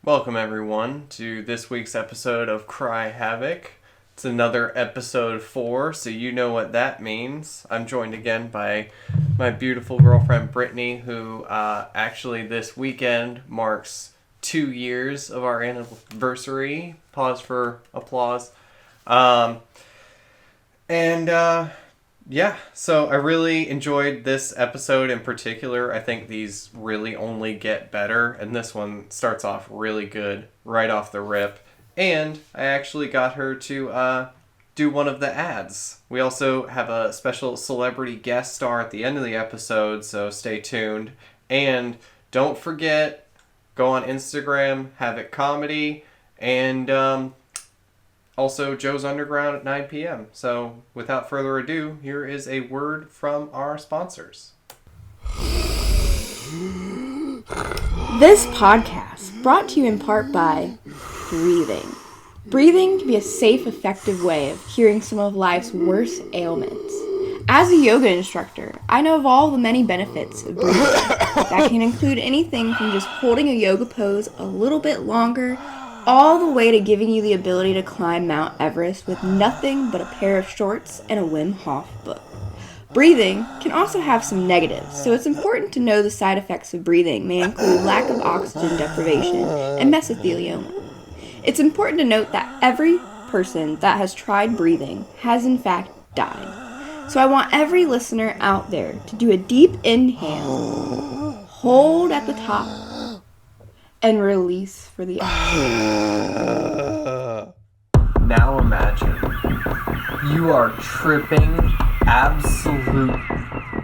Welcome everyone to this week's episode of Cry Havok. It's another episode 4, so you know what that means. I'm joined again by my beautiful girlfriend Brittney, who actually this weekend marks 2 years of our anniversary. Pause for applause. So I really enjoyed this episode in particular. I think these really only get better, and this one starts off really good right off the rip. And I actually got her to do one of the ads. We also have a special celebrity guest star at the end of the episode, so stay tuned. And don't forget, go on Instagram, Havok Comedy, and also Joe's Underground at 9 p.m. So without further ado, here is a word from our sponsors. This podcast brought to you in part by breathing. Breathing can be a safe, effective way of curing some of life's worst ailments. As a yoga instructor, I know of all the many benefits of breathing. That can include anything from just holding a yoga pose a little bit longer, all the way to giving you the ability to climb Mount Everest with nothing but a pair of shorts and a Wim Hof book. Breathing can also have some negatives, so it's important to know the side effects of breathing may include lack of oxygen deprivation and mesothelioma. It's important to note that every person that has tried breathing has in fact died. So I want every listener out there to do a deep inhale, hold at the top, and release for the exhale. Now imagine you are tripping absolute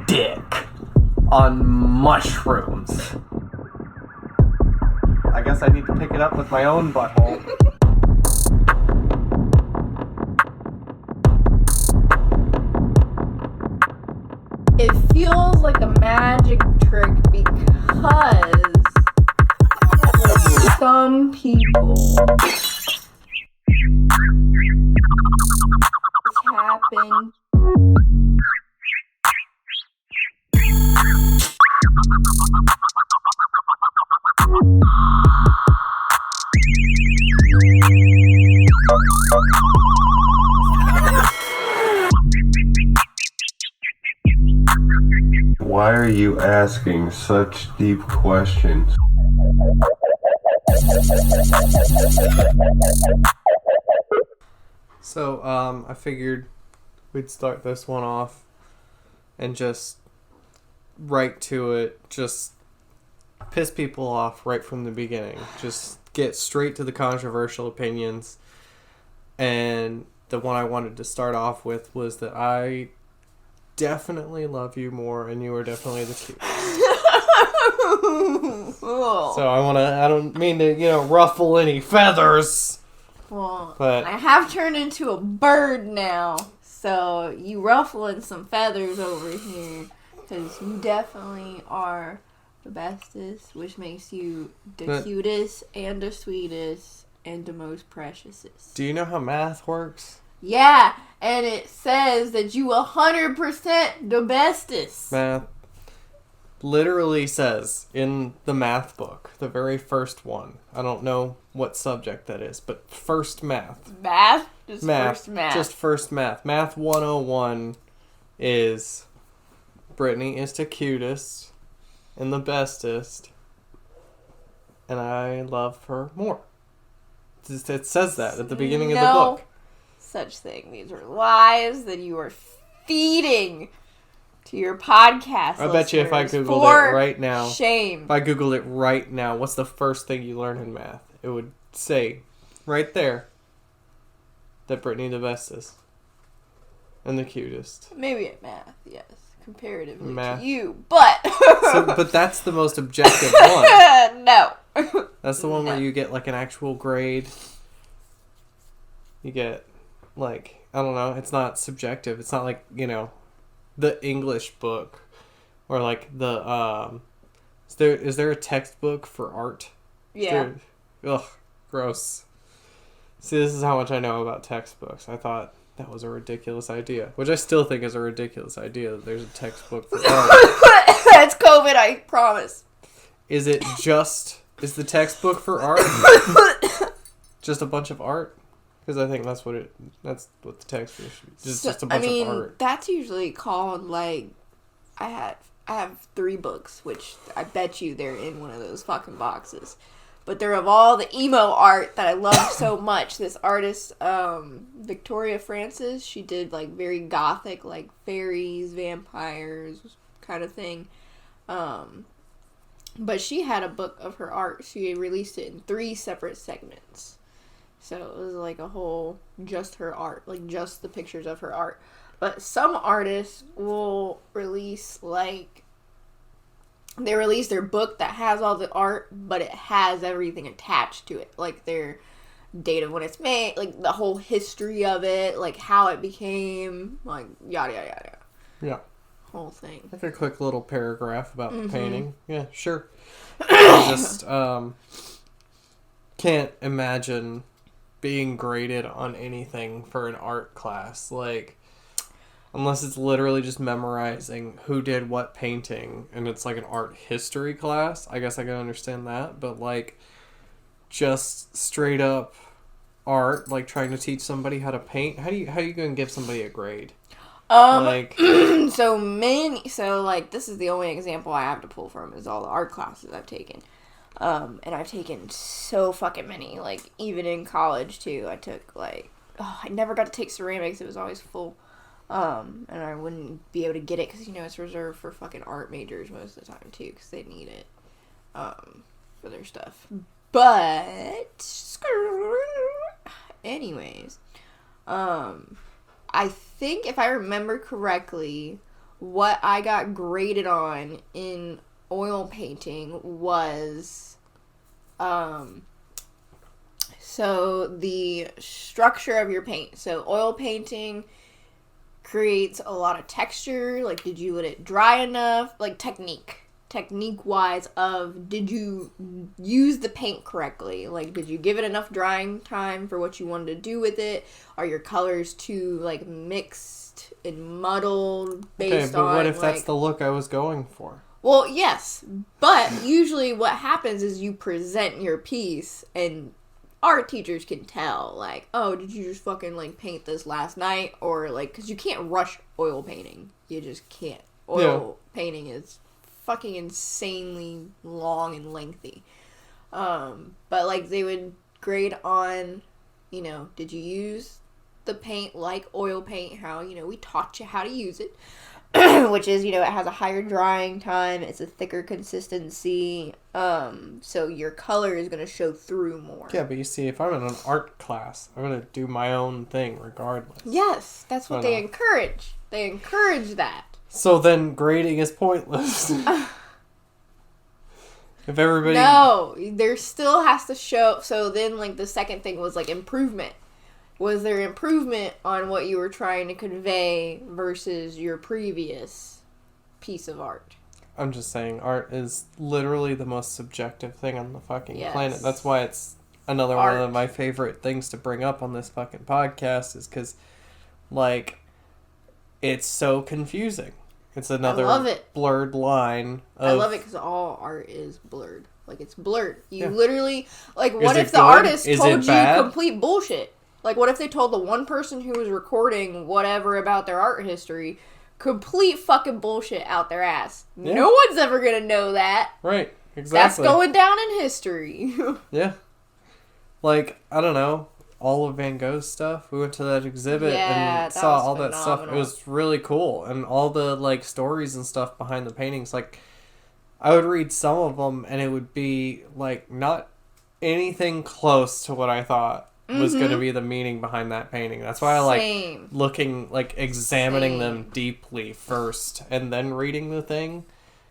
dick on mushrooms. I guess I need to pick it up with my own butthole. It feels like a magic trick because some people it's happened. Why are you asking such deep questions? So, I figured we'd start this one off and just right to it, just piss people off right from the beginning. Just get straight to the controversial opinions. And the one I wanted to start off with was that I definitely love you more and you are definitely the cutest. So I don't mean to, ruffle any feathers. Well, but I have turned into a bird now, so you ruffling some feathers over here, because you definitely are the bestest, which makes you the cutest and the sweetest and the most preciousest. Do you know how math works? Yeah, and it says that you 100% the bestest. Math literally says in the math book, the very first one. I don't know what subject that is, but first math. Math? Just first math. Just first math. Math 101 is Brittney is the cutest and the bestest, and I love her more. It says that at the beginning of the book. Such thing. These are lies that you are feeding to your podcast. I bet you if I Googled it right now. Shame. If I Googled it right now, what's the first thing you learn in math? It would say right there that Brittney the bestest and the cutest. Maybe at math, yes. Comparatively math. to you, but but that's the most objective one. No. That's the one where you get like an actual grade. You get like, I don't know, it's not subjective. It's not like, the English book or like the is there a textbook for art? Yeah. Ugh, gross. See, this is how much I know about textbooks. I thought that was a ridiculous idea, which I still think is a ridiculous idea that there's a textbook for art. That's COVID, I promise. Is it just Is the textbook for art just a bunch of art? Because I think that's what the textbook should be. Just a bunch of art. That's usually called, like, I have 3 books, which I bet you they're in one of those fucking boxes. But they're of all the emo art that I love so much. This artist, Victoria Francis, she did, like, very gothic, like, fairies, vampires kind of thing. But she had a book of her art. She released it in 3 separate segments. So it was like a whole, just her art, like just the pictures of her art. But some artists will release, like, they release their book that has all the art, but it has everything attached to it. Like their date of when it's made, like the whole history of it, like how it became, like yada, yada, yada. Yeah. Whole thing. Like a quick little paragraph about the painting. Yeah, sure. I just can't imagine being graded on anything for an art class. Like, unless it's literally just memorizing who did what painting and it's like an art history class, I guess I can understand that. But like, just straight up art, like trying to teach somebody how to paint, how are you going to give somebody a grade? Like, so like this is the only example I have to pull from is all the art classes I've taken. And I've taken so fucking many, like even in college too. I took like, I never got to take ceramics. It was always full. And I wouldn't be able to get it because, you know, it's reserved for fucking art majors most of the time too because they need it, for their stuff. But, anyways, I think if I remember correctly, what I got graded on in oil painting was, so the structure of your paint. So oil painting creates a lot of texture. Like, did you let it dry enough? Like, technique-wise of, did you use the paint correctly? Like, did you give it enough drying time for what you wanted to do with it? Are your colors too, like, mixed and muddled based on, what if like, that's the look I was going for? Well, yes, but usually what happens is you present your piece and art teachers can tell, like, oh, did you just fucking, like, paint this last night? Or, like, because you can't rush oil painting. You just can't. Oil painting is fucking insanely long and lengthy. But, like, they would grade on, you know, did you use the paint like oil paint? How, you know, we taught you how to use it. Which is, you know, it has a higher drying time, it's a thicker consistency, so your color is going to show through more. Yeah, but you see, if I'm in an art class, I'm going to do my own thing regardless. Yes, that's what they encourage. They encourage that. So then grading is pointless. If everybody... No, there still has to show, so then, like, the second thing was, like, improvement. Was there improvement on what you were trying to convey versus your previous piece of art? I'm just saying, art is literally the most subjective thing on the fucking planet. That's why it's another one of my favorite things to bring up on this fucking podcast is because, like, it's so confusing. It's another blurred line. I love it because all art is blurred. Like, it's blurred. You literally... Like, Is what it if the good? artist Is told it you bad? complete bullshit? Like, what if they told the one person who was recording whatever about their art history complete fucking bullshit out their ass? Yeah. No one's ever gonna know that. Right, exactly. That's going down in history. Yeah. Like, I don't know, all of Van Gogh's stuff. We went to that exhibit and saw all that stuff. It was really cool. And all the, like, stories and stuff behind the paintings. Like, I would read some of them and it would be, like, not anything close to what I thought was going to be the meaning behind that painting. That's why I like looking, like, examining them deeply first and then reading the thing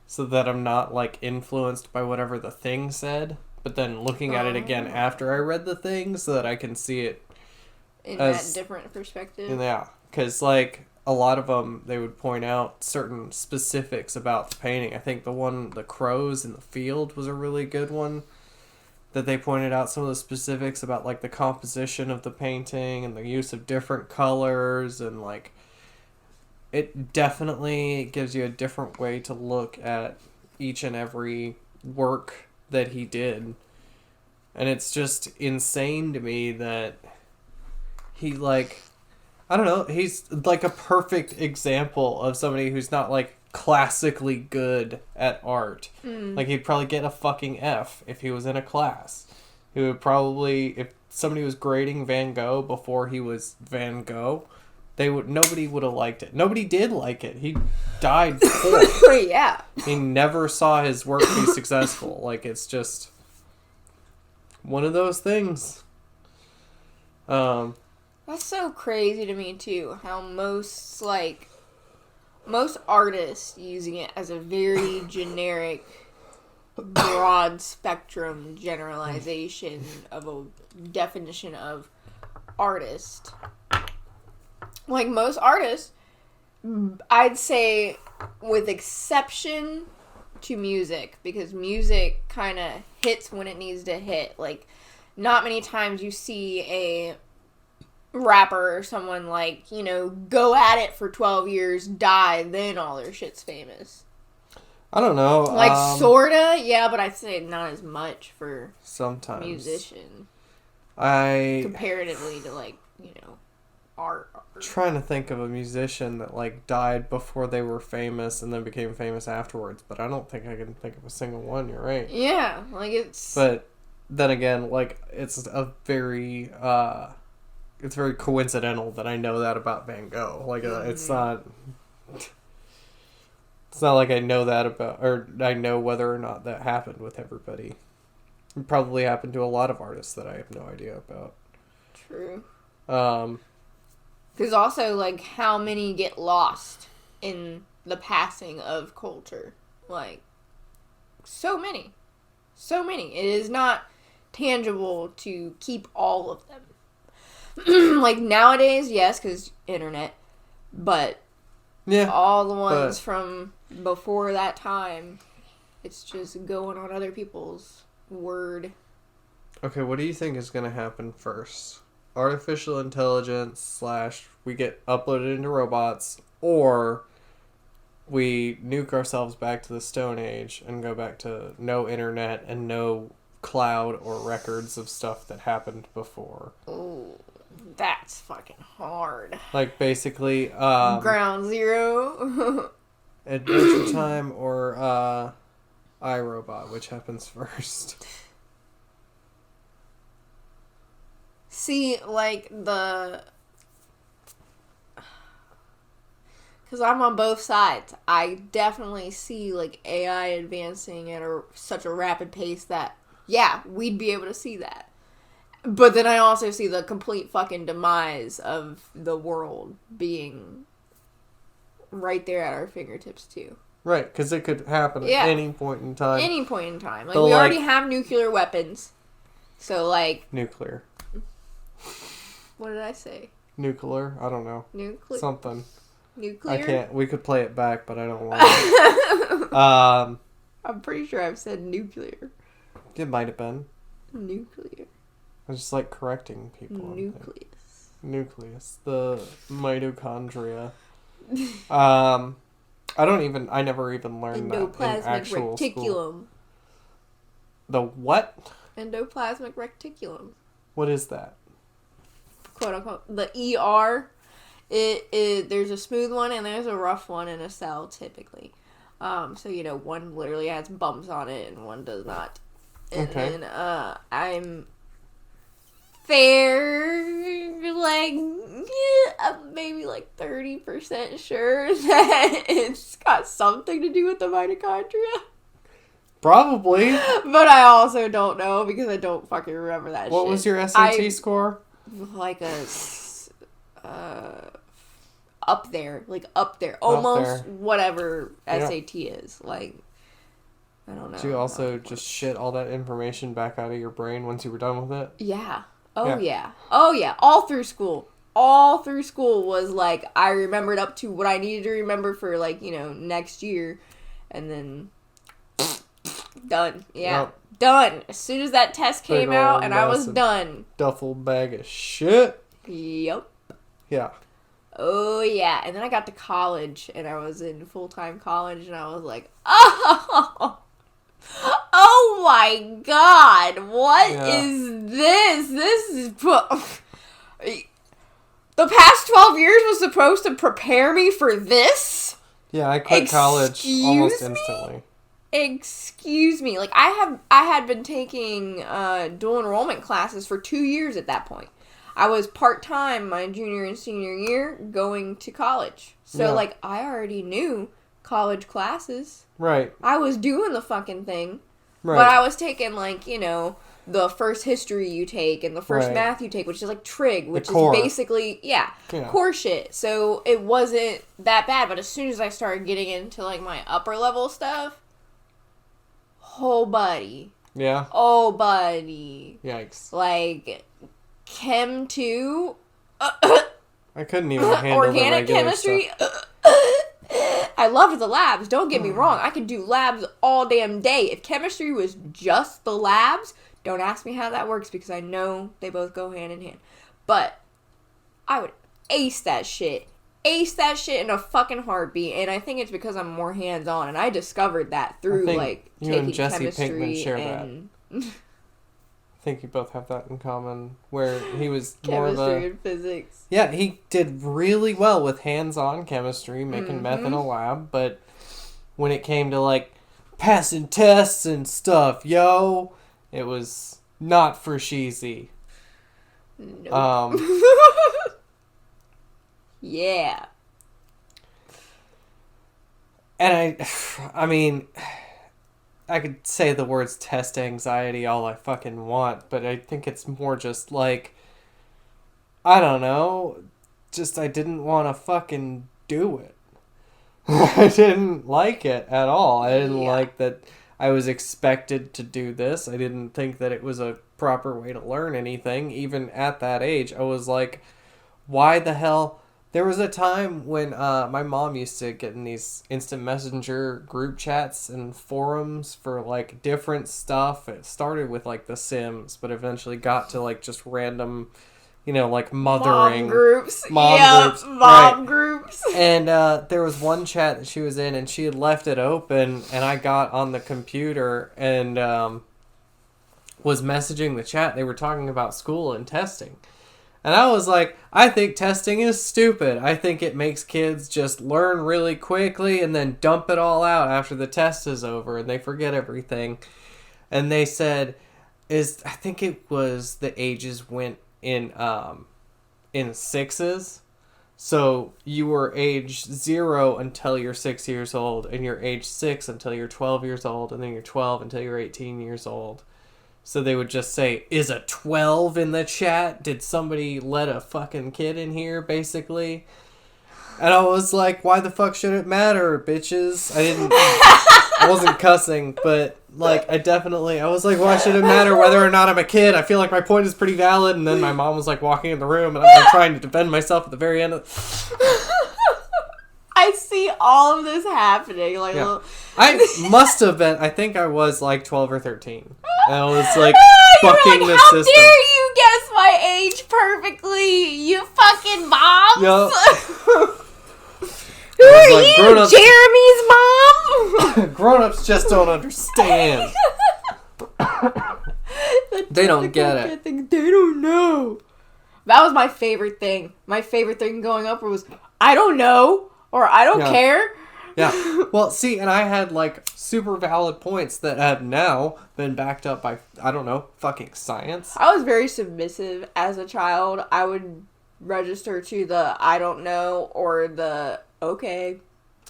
so that I'm not, like, influenced by whatever the thing said, but then looking at it again after I read the thing so that I can see it in that different perspective. Yeah, because, like, a lot of them, they would point out certain specifics about the painting. I think the crows in the field was a really good one. That they pointed out some of the specifics about, like, the composition of the painting and the use of different colors and, like, it definitely gives you a different way to look at each and every work that he did. And it's just insane to me that he, like, I don't know, he's like a perfect example of somebody who's not, like, classically good at art. Like, he'd probably get a fucking F if he was in a class. He would probably, if somebody was grading Van Gogh before he was Van Gogh, nobody would have liked it. Nobody did like it. He died poor. Yeah. He never saw his work be successful. Like, it's just one of those things. That's so crazy to me, too, how most artists using it as a very generic, broad spectrum generalization of a definition of artist. Like, most artists, I'd say, with exception to music, because music kind of hits when it needs to hit. Like, not many times you see a rapper or someone, like, you know, go at it for 12 years, die, then all their shit's famous. I don't know. Like, sorta, yeah, but I'd say not as much for sometimes musician. I Comparatively to, like, you know, art. trying to think of a musician that, like, died before they were famous and then became famous afterwards, but I don't think I can think of a single one. You're right. Yeah, like, it's... But then again, like, it's very coincidental that I know that about Van Gogh. Like, it's not like I know that about, or I know whether or not that happened with everybody. It probably happened to a lot of artists that I have no idea about. True. Because also, like, how many get lost in the passing of culture? Like, so many. So many. It is not tangible to keep all of them. Like, nowadays, yes, because internet. But yeah, all the ones from before that time, it's just going on other people's word. Okay, what do you think is going to happen first? Artificial intelligence / we get uploaded into robots, or we nuke ourselves back to the Stone Age and go back to no internet and no cloud or records of stuff that happened before. Ooh, that's fucking hard. Like, basically, Ground Zero. Adventure Time or iRobot, which happens first? See, like, because I'm on both sides. I definitely see, like, AI advancing at such a rapid pace that, yeah, we'd be able to see that. But then I also see the complete fucking demise of the world being right there at our fingertips, too. Right, because it could happen at any point in time. Any point in time. Like, we already have nuclear weapons. So, like... Nuclear. What did I say? Nuclear? I don't know. Nuclear? Something. Nuclear? I can't. We could play it back, but I don't want to. I'm pretty sure I've said nuclear. It might have been. Nuclear. I just like correcting people. Nucleus. The mitochondria. I never even learned that in actual reticulum. School. The what? Endoplasmic reticulum. What is that? Quote unquote. The ER. There's a smooth one and there's a rough one in a cell typically. So, you know, one literally has bumps on it and one does not. And then, I'm maybe like 30% sure that it's got something to do with the mitochondria. Probably. But I also don't know because I don't fucking remember that shit. What was your SAT score? Like up there. Almost whatever SAT is. Like, I don't know. Did you also just shit all that information back out of your brain once you were done with it? Yeah. Oh, yeah. All through school. Was like, I remembered up to what I needed to remember for, like, you know, next year. And then, done. Yeah. Yep. Done. As soon as that test came out and I was done. Duffel bag of shit. Yep. Yeah. Oh, yeah. And then I got to college and I was in full-time college and I was like, oh, Oh my god, what Yeah. is this? This is... The past 12 years was supposed to prepare me for this? Yeah, I quit college almost Excuse me? instantly. Excuse me. Like, I had been taking dual enrollment classes for 2 years at that point. I was part-time my junior and senior year going to college. So, Yeah. like, I already knew college classes. Right. I was doing the fucking thing. Right. But I was taking, like, you know, the first history you take and the first Right. math you take, which is like trig, which is core. basically, Yeah. core shit. So it wasn't that bad. But as soon as I started getting into, like, my upper level stuff, oh, buddy. Yeah. Oh, buddy. Yikes. Like, Chem 2, I couldn't even handle organic the regular chemistry. stuff. I loved the labs. Don't get me wrong. I could do labs all damn day. If chemistry was just the labs, don't ask me how that works because I know they both go hand in hand. But I would ace that shit. Ace that shit in a fucking heartbeat. And I think it's because I'm more hands-on. And I discovered that through, think like, you taking and Jesse chemistry Pinkman share and I think you both have that in common, where he was more of chemistry a... and physics. Yeah, he did really well with hands-on chemistry, making meth in a lab, but when it came to, like, passing tests and stuff, it was not for sheezy. Nope. Yeah. And I mean, I could say the words test anxiety all I fucking want, but I think it's more just like, I don't know, just I didn't want to fucking do it. I didn't like it at all. I didn't like that I was expected to do this. I didn't think that it was a proper way to learn anything. Even at that age, I was like, why the hell... There was a time when my mom used to get in these instant messenger group chats and forums for, like, different stuff. It started with, like, The Sims, but eventually got to, like, just random, you know, like, mothering. Mom groups. Mom groups. Mom groups. And there was one chat that she was in, and she had left it open, and I got on the computer and was messaging the chat. They were talking about school and testing. And I was like, I think testing is stupid. I think it makes kids just learn really quickly and then dump it all out after the test is over and they forget everything. And they said, I think it was the ages went in sixes. So you were age 0 until you're 6 years old, and you're age 6 until you're 12 years old, and then you're 12 until you're 18 years old. So they would just say, is a 12 in the chat? Did somebody let a fucking kid in here, basically? And I was like, why the fuck should it matter, bitches? I wasn't cussing, but, like, I was like, why should it matter whether or not I'm a kid? I feel like my point is pretty valid. And then my mom was, like, walking in the room, and I'm like, trying to defend myself at the very end of I see all of this happening. Like, Yeah. little... I must have been, I think I was, like, 12 or 13. And I was, like, You're fucking like, the how system. dare you guess my age perfectly, you fucking moms? Yup. Who I was are like, you, grown-ups- Jeremy's mom? Grown-ups just don't understand. They don't get it. They don't know. That was my favorite thing. My favorite thing going up was, I don't know, or I don't care. Yeah. Well, see, and I had, like, super valid points that have now been backed up by, I don't know, fucking science. I was very submissive as a child. I would register to the I don't know or the okay.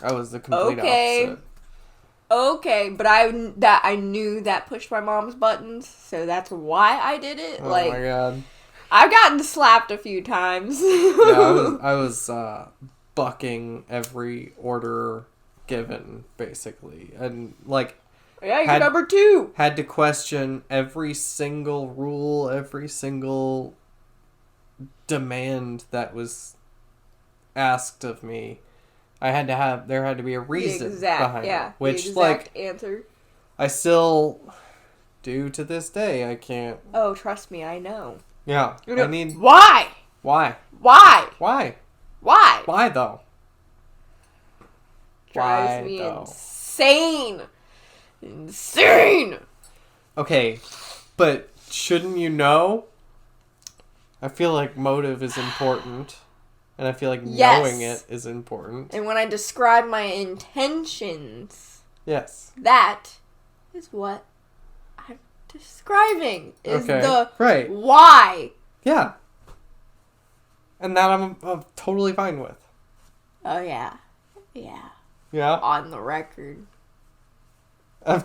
I was the complete Okay. opposite. Okay, but I knew that pushed my mom's buttons, so that's why I did it. Oh like, my god. I've gotten slapped a few times. Yeah, I was bucking every order given, basically. And, like... Yeah, you're number 2. Had to question every single rule, every single demand that was asked of me. There had to be a reason behind it. Which, the exact like, answer. I still do to this day. I can't... Oh, trust me, I know. Yeah, I need... Why? Why? Why? Why? Why? Why, though? Drives Why, me though? insane. Insane. Okay, but shouldn't you know? I feel like motive is important. And I feel like knowing it is important. And when I describe my intentions... Yes. That is what I'm describing. Is the why. Yeah. And that I'm totally fine with. Oh, yeah. Yeah. Yeah? On the record. I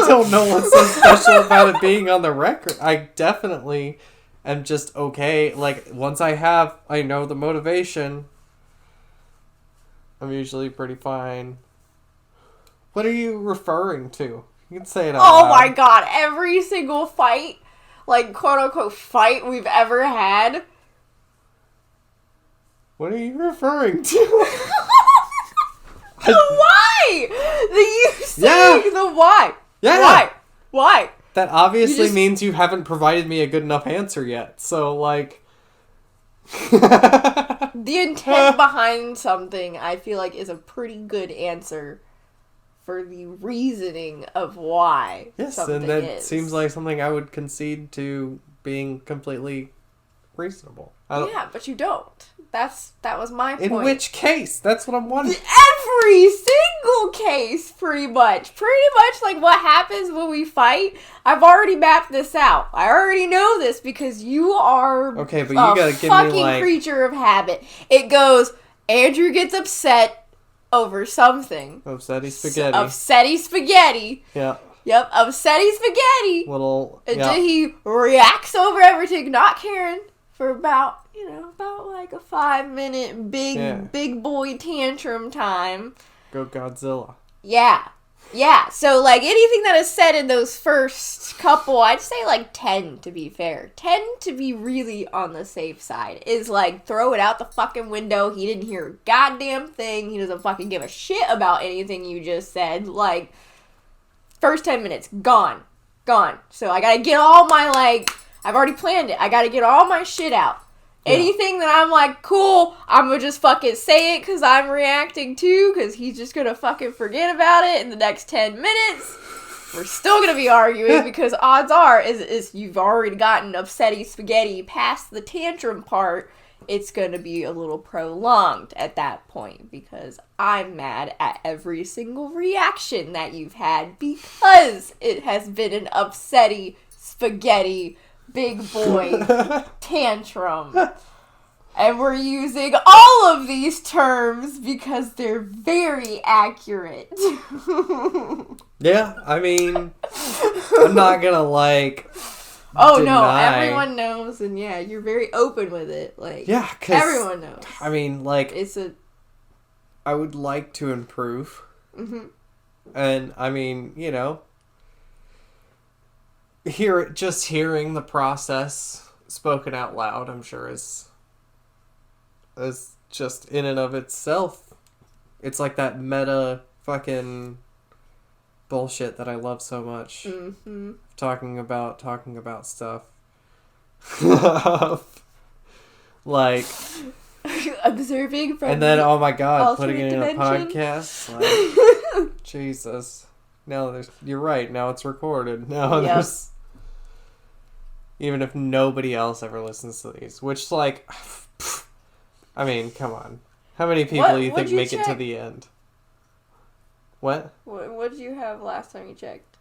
don't know what's so special about it being on the record. I definitely am just okay. Like, once I know the motivation, I'm usually pretty fine. What are you referring to? You can say it out loud. My god, every single fight, like, quote-unquote fight we've ever had. What are you referring to? The why! You saying the why. Yeah. Why? That obviously means you haven't provided me a good enough answer yet. So, like... The intent behind something, I feel like, is a pretty good answer for the reasoning of why something and that seems like something I would concede to being completely reasonable. Yeah, but you don't. That was my point. In which case? That's what I'm wondering. Every single case, pretty much. Pretty much like what happens when we fight. I've already mapped this out. I already know this because you are okay, but you gotta give me like... fucking creature of habit. It goes, Andrew gets upset over something. Upsetty spaghetti. Upsetty spaghetti. Yeah. Yep, upsetty spaghetti. Little... Until he reacts over everything, not caring, for about like a 5-minute big boy tantrum time. Go Godzilla. Yeah. So, like, anything that is said in those first couple, I'd say, like, 10 to be fair. 10 to be really on the safe side is, like, throw it out the fucking window. He didn't hear a goddamn thing. He doesn't fucking give a shit about anything you just said. Like, first 10 minutes, gone. So I gotta get all my, like, I've already planned it. I gotta get all my shit out. Yeah. Anything that I'm like, cool, I'm gonna just fucking say it because I'm reacting to, because he's just gonna fucking forget about it in the next 10 minutes. We're still gonna be arguing because odds are, is you've already gotten upsetty spaghetti past the tantrum part, it's gonna be a little prolonged at that point because I'm mad at every single reaction that you've had because it has been an upsetty spaghetti big boy tantrum. And we're using all of these terms because they're very accurate. Yeah, I mean, I'm not gonna, like, oh, deny. no, everyone knows, and yeah, you're very open with it. Like, yeah, because everyone knows. I mean, like, I would like to improve. Mm-hmm. And, I mean, just hearing the process spoken out loud, I'm sure is just in and of itself. It's like that meta fucking bullshit that I love so much. Mm-hmm. Talking about stuff. Like observing from, and then oh my god, putting it dimension. In a podcast. Like, Jesus. Now you're right. Now it's recorded. Now there's. Even if nobody else ever listens to these, which, like, I mean, come on. How many people do you think make it to the end? What? What did you have last time you checked?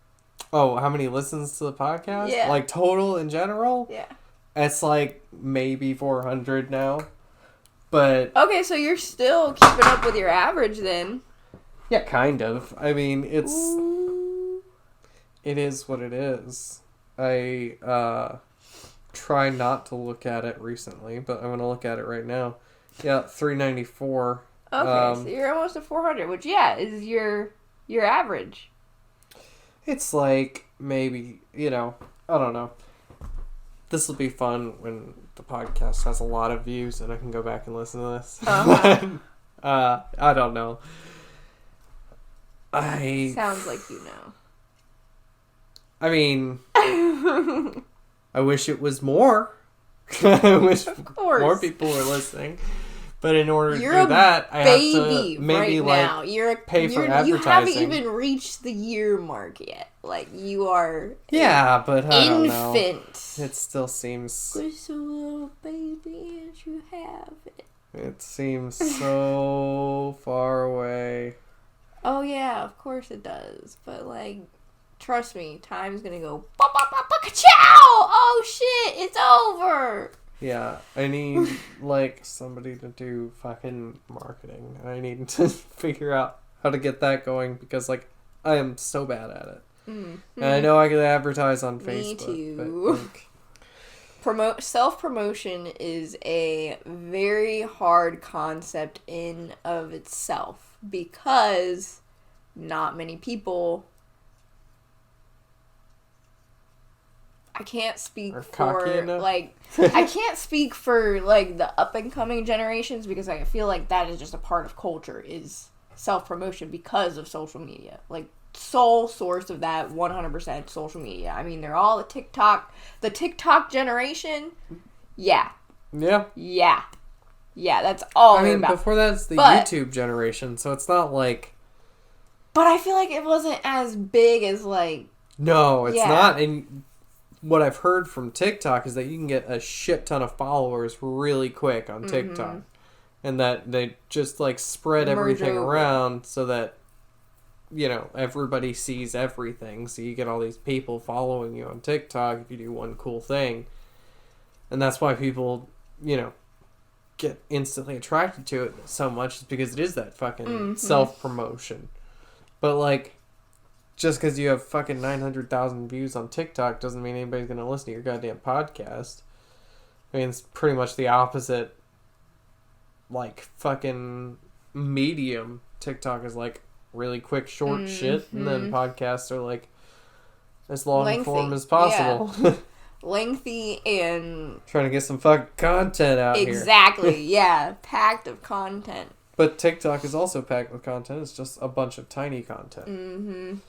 Oh, how many listens to the podcast? Yeah. Like, total in general? Yeah. It's, like, maybe 400 now. But... Okay, so you're still keeping up with your average, then. Yeah, kind of. I mean, it's... Ooh. It is what it is. I try not to look at it recently, but I'm gonna look at it right now. Yeah, 394. Okay, so you're almost at 400, which is your average. It's like maybe I don't know. This will be fun when the podcast has a lot of views and I can go back and listen to this. Uh-huh. I don't know. Sounds like you know. I mean, I wish it was more. I wish more people were listening. But in order You're to do a that, I have baby to maybe right like now. You're pay for you haven't advertising. even reached the year mark yet. Like you are. Yeah, but I don't know. Infant. It still seems. Just a little baby and you have it. It seems so far away. Oh yeah, of course it does. But like, trust me, time's gonna go. Ka-chow! Oh shit, it's over. Yeah, I need like somebody to do fucking marketing. I need to figure out how to get that going because like I am so bad at it. And I know I could advertise on Facebook. Me But, like, self-promotion is a very hard concept in of itself because not many people. I can't speak for like I can't speak for like the up and coming generations because I feel like that is just a part of culture is self-promotion because of social media. Like sole source of that 100% social media. I mean, they're all the TikTok generation. Yeah. Yeah. Yeah. Yeah, that's all they're about. Before that's the YouTube generation, so it's not like... But I feel like it wasn't as big as like... No, it's not. And what I've heard from TikTok is that you can get a shit ton of followers really quick on TikTok. And that they just like spread everything around so that, you know, everybody sees everything. So you get all these people following you on TikTok if you do one cool thing. And that's why people, you know, get instantly attracted to it so much is because it is that fucking self-promotion. But like, just because you have fucking 900,000 views on TikTok doesn't mean anybody's going to listen to your goddamn podcast. I mean, it's pretty much the opposite, like, fucking medium. TikTok is, like, really quick, short shit, and then podcasts are, like, as long form as possible. Yeah. Lengthy and... Trying to get some fucking content out here. Exactly, yeah. Packed of content. But TikTok is also packed with content. It's just a bunch of tiny content.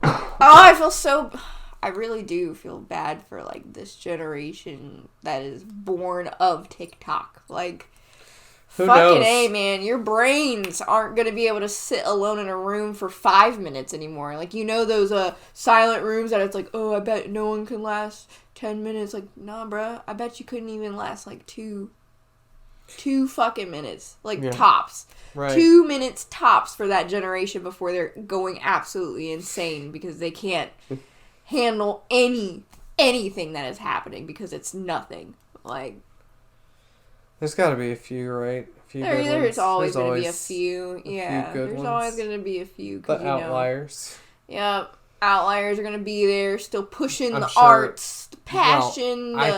I really do feel bad for, like, this generation that is born of TikTok. Like, Who fucking knows? A, man. Your brains aren't going to be able to sit alone in a room for 5 minutes anymore. Like, you know those silent rooms that it's like, oh, I bet no one can last 10 minutes. Like, nah, bruh. I bet you couldn't even last, like, two fucking minutes. Like, tops. Right. 2 minutes tops for that generation before they're going absolutely insane because they can't handle anything that is happening because it's nothing. Like, there's got to be a few, right? A few good there's ones. always going to be a few. Yeah, few good there's ones. always going to be a few. The outliers. Yeah, outliers are going to be there, still pushing I'm the sure, arts, the passion. Well,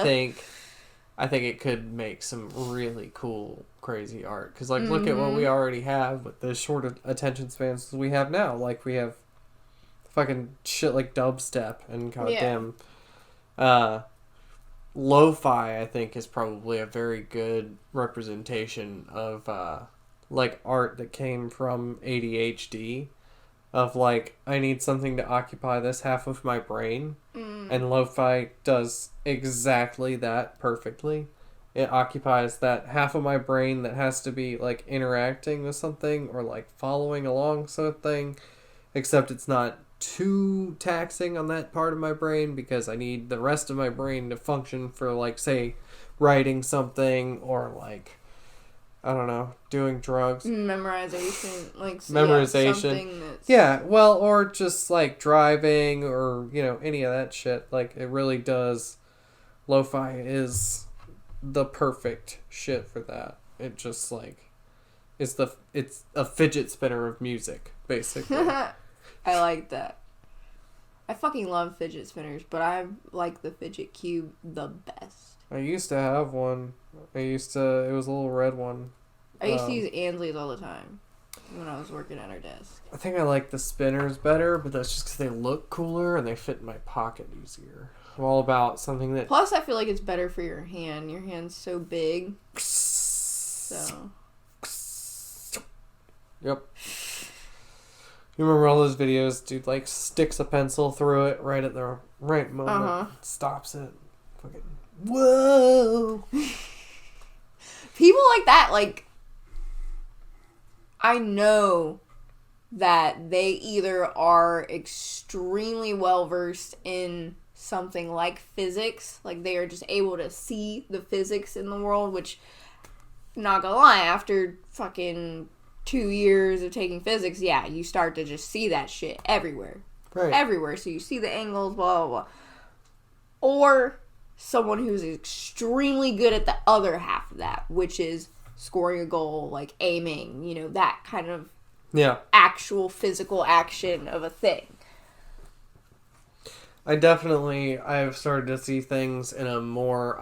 I think it could make some really cool, crazy art. Because, like, look at what we already have with the short attention spans we have now. Like, we have fucking shit like dubstep and goddamn... lo-fi, I think, is probably a very good representation of, like, art that came from ADHD. Of, like, I need something to occupy this half of my brain. And lo-fi does exactly that perfectly. It occupies that half of my brain that has to be, like, interacting with something or, like, following along something. Except it's not too taxing on that part of my brain because I need the rest of my brain to function for, like, say, writing something or, like, I don't know, doing drugs. Memorization. Like, Memorization. Yeah, well, or just, like, driving or, you know, any of that shit. Like, it really does. Lo-fi is the perfect shit for that. It just, like, it's a fidget spinner of music, basically. I like that. I fucking love fidget spinners, but I like the fidget cube the best. I used to have one. It was a little red one. I used to use Ansley's all the time when I was working at her desk. I think I like the spinners better, but that's just because they look cooler and they fit in my pocket easier. I'm all about something that... Plus, I feel like it's better for your hand. Your hand's so big. So... Yep. You remember all those videos? Dude, like, sticks a pencil through it right at the right moment. Stops it. Fucking... Whoa! people like that, like, I know that they either are extremely well versed in something like physics, like they are just able to see the physics in the world, which, not gonna lie, after fucking 2 years of taking physics, yeah, you start to just see that shit everywhere. Right. Everywhere. So you see the angles, blah, blah, blah. Or someone who's extremely good at the other half of that, which is scoring a goal, like aiming, you know, that kind of actual physical action of a thing. I've started to see things in a more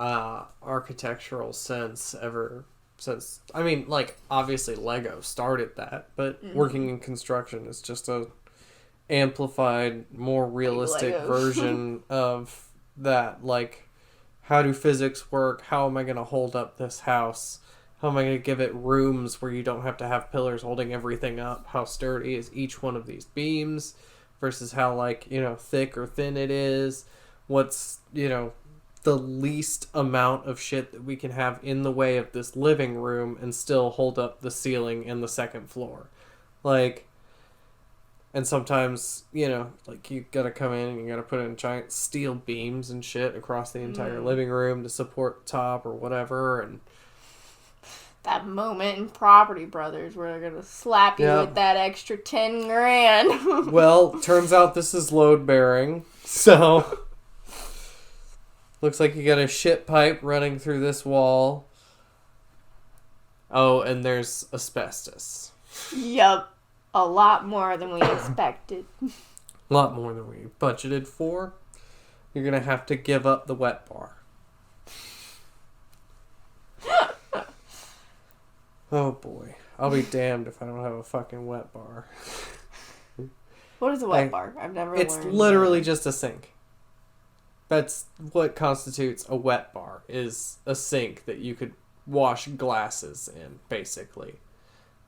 architectural sense ever since, I mean, like, obviously Lego started that, but working in construction is just a amplified, more realistic version of that. Like, how do physics work? How am I going to hold up this house? How am I going to give it rooms where you don't have to have pillars holding everything up? How sturdy is each one of these beams versus how, like, you know, thick or thin it is? What's, you know, the least amount of shit that we can have in the way of this living room and still hold up the ceiling and the second floor? Like, and sometimes, you know, like, you gotta come in and you gotta put in giant steel beams and shit across the entire living room to support the top or whatever. And that moment in Property Brothers where they're gonna slap you with that extra 10 grand. Well, turns out this is load bearing, so looks like you got a shit pipe running through this wall. Oh, and there's asbestos. Yup. A lot more than we expected. A lot more than we budgeted for. You're gonna have to give up the wet bar. Oh boy. I'll be damned if I don't have a fucking wet bar. What is a wet bar? I've never learned. It's literally just a sink. That's what constitutes a wet bar, is a sink that you could wash glasses in, basically.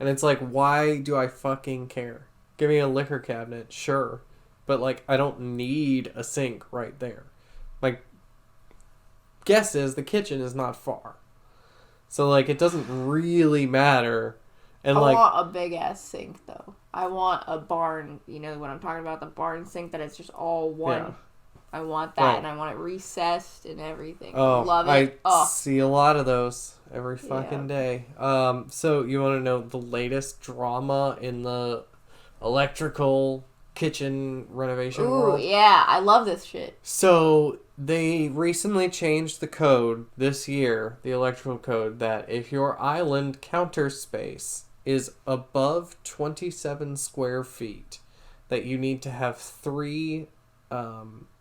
And it's like, why do I fucking care? Give me a liquor cabinet, sure. But, like, I don't need a sink right there. My guess is the kitchen is not far. So, like, it doesn't really matter. And I like, want a big-ass sink, though. I want a barn, you know what I'm talking about, the barn sink that it's just all one. Yeah. I want that, and I want it recessed and everything. Oh, love it. I see a lot of those every fucking day. So you want to know the latest drama in the electrical kitchen renovation world? Yeah, I love this shit. So they recently changed the code this year, the electrical code, that if your island counter space is above 27 square feet, that you need to have 3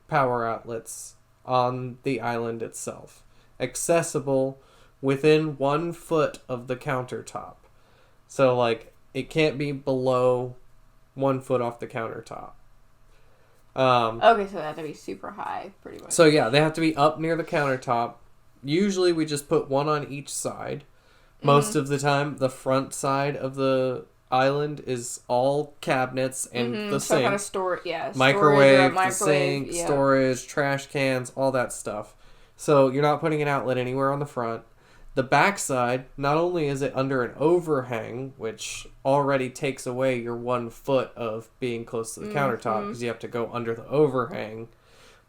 power outlets on the island itself, accessible within 1 foot of the countertop. So, like, it can't be below 1 foot off the countertop. Okay, so they have to be super high, pretty much. So, yeah, they have to be up near the countertop. Usually we just put one on each side. Most of the time, the front side of the island is all cabinets and the sink. Kind of microwave, the sink, storage, trash cans, all that stuff. So you're not putting an outlet anywhere on the front. The back side, not only is it under an overhang, which already takes away your 1 foot of being close to the countertop because you have to go under the overhang,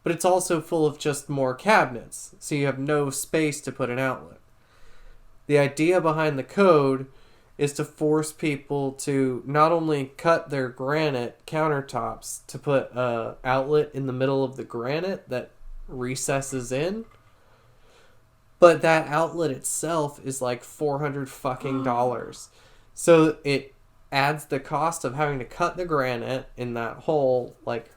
but it's also full of just more cabinets, so you have no space to put an outlet. The idea behind the code is to force people to not only cut their granite countertops to put an outlet in the middle of the granite that recesses in, but that outlet itself is like $400 fucking dollars. So it adds the cost of having to cut the granite in that hole, like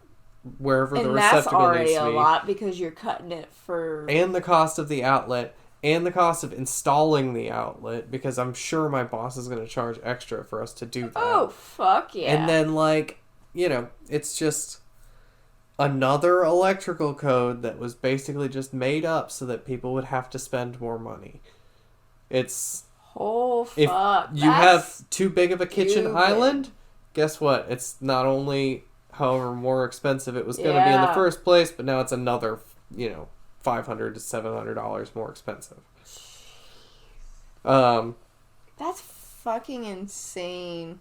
wherever the receptacle needs to be. And that's already a lot because you're cutting it for... And the cost of the outlet. And the cost of installing the outlet, because I'm sure my boss is going to charge extra for us to do that. Oh, fuck yeah. And then, like, you know, it's just another electrical code that was basically just made up so that people would have to spend more money. It's... Oh, fuck. If you have too big of a kitchen island, guess what? It's not only, however, more expensive it was going to be in the first place, but now it's another, you know, $500 to $700 more expensive. That's fucking insane.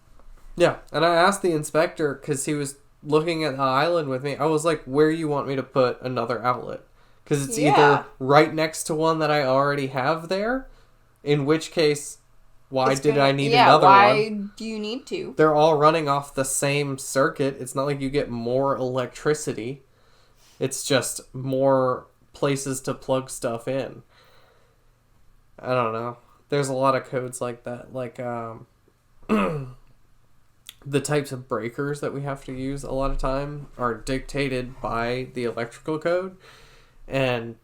Yeah, and I asked the inspector, because he was looking at the island with me, I was like, where you want me to put another outlet? Because it's either right next to one that I already have there, in which case, why did I need another one? Why do you need to? They're all running off the same circuit. It's not like you get more electricity. It's just more places to plug stuff in. I don't know. There's a lot of codes like that. Like, the types of breakers that we have to use a lot of time are dictated by the electrical code. And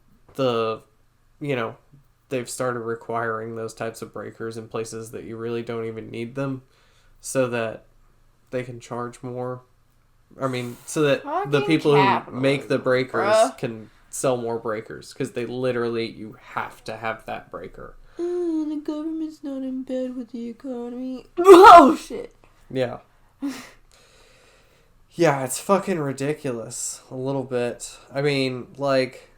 they've started requiring those types of breakers in places that you really don't even need them, so that they can charge more. I mean, so that the people who make the breakers can sell more breakers, because you have to have that breaker. The government's not in bed with the economy. Oh, shit. Yeah. Yeah, it's fucking ridiculous. A little bit. I mean, like,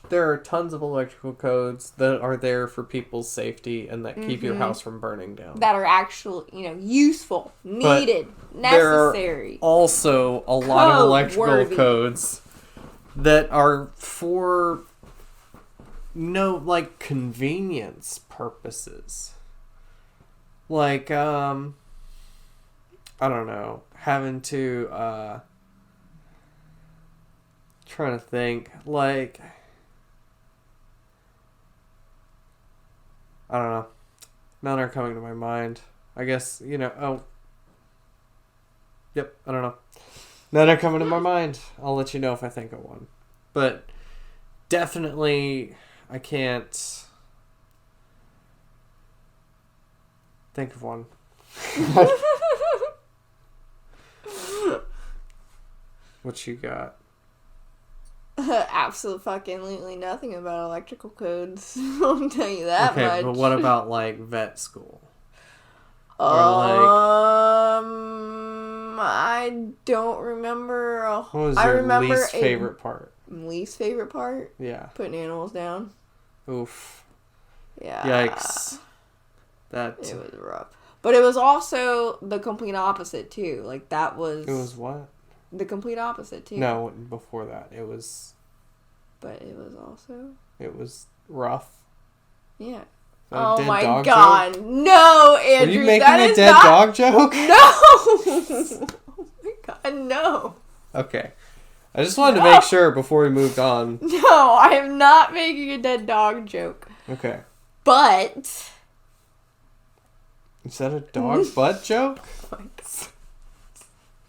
there are tons of electrical codes that are there for people's safety and that keep your house from burning down. That are actual, useful, needed, necessary. There are also a lot of electrical codes that are for convenience purposes. Like, I don't know, having to, trying to think, like, I don't know, none are coming to my mind. I guess, I don't know. None are coming to my mind. I'll let you know if I think of one. But definitely, I can't think of one. What you got? Absolutely nothing about electrical codes. I'll tell you that much. Okay, but what about, like, vet school? I don't remember. What was your least favorite part? Least favorite part? Yeah. Putting animals down. Oof. Yeah. Yikes. It was rough. But it was also the complete opposite, too. Like, that was... It was what? The complete opposite, too. No, before that. It was... But it was also... It was rough. Yeah. Oh my god. Joke? No, Andrew. Were you making a dead dog joke? No! Oh my god, no. Okay. I just wanted to make sure before we moved on. No, I am not making a dead dog joke. Okay. But... Is that a dog butt joke? Oh my god.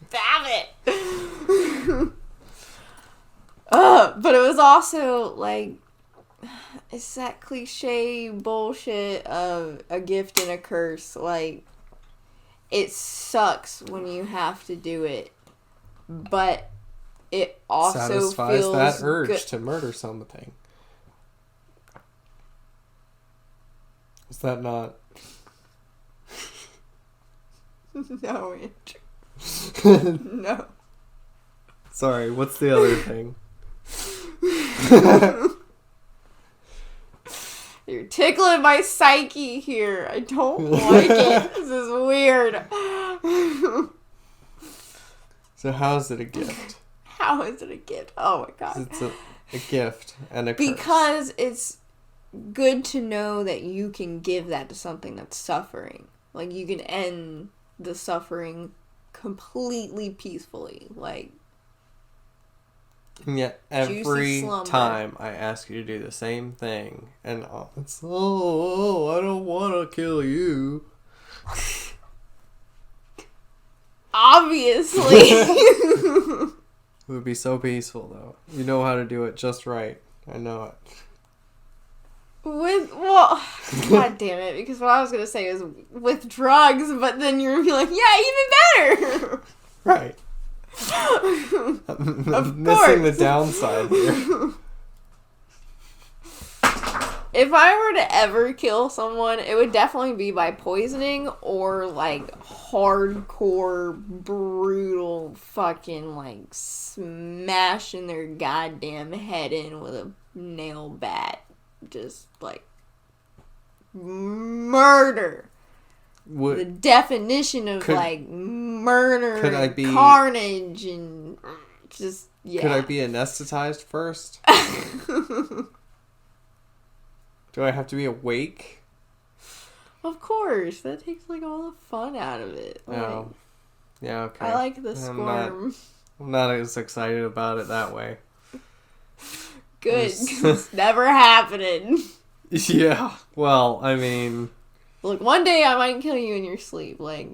Damn it! But it was also, like... It's that cliche bullshit of a gift and a curse. Like, it sucks when you have to do it, but it also satisfies feels that urge good. to murder something. Is that not? No, Andrew. No. Sorry, what's the other thing? You're tickling my psyche here. I don't like it. This is weird. So how is it a gift? How is it a gift? Oh my god. It's a gift and a curse. Because it's good to know that you can give that to something that's suffering. Like, you can end the suffering completely peacefully. Like, and yet every time I ask you to do the same thing, and it's, I don't want to kill you. Obviously. It would be so peaceful, though. You know how to do it just right. I know it. God damn it, because what I was going to say is with drugs, but then you're going to be like, yeah, even better. Right. I'm missing the downside here. If I were to ever kill someone, it would definitely be by poisoning or, like, hardcore, brutal fucking, like, smashing their goddamn head in with a nail bat. Just, like, murder. Would The definition of Could- like murder could I and be- carnage and just yeah. could I be anesthetized first? Do I have to be awake? Of course, that takes like all the fun out of it. Like, Oh. Yeah, okay. I like the I'm squirm. I'm not as excited about it that way. Good, 'cause it's never happening. Yeah. Well, I mean, Look, one day I might kill you in your sleep. Like,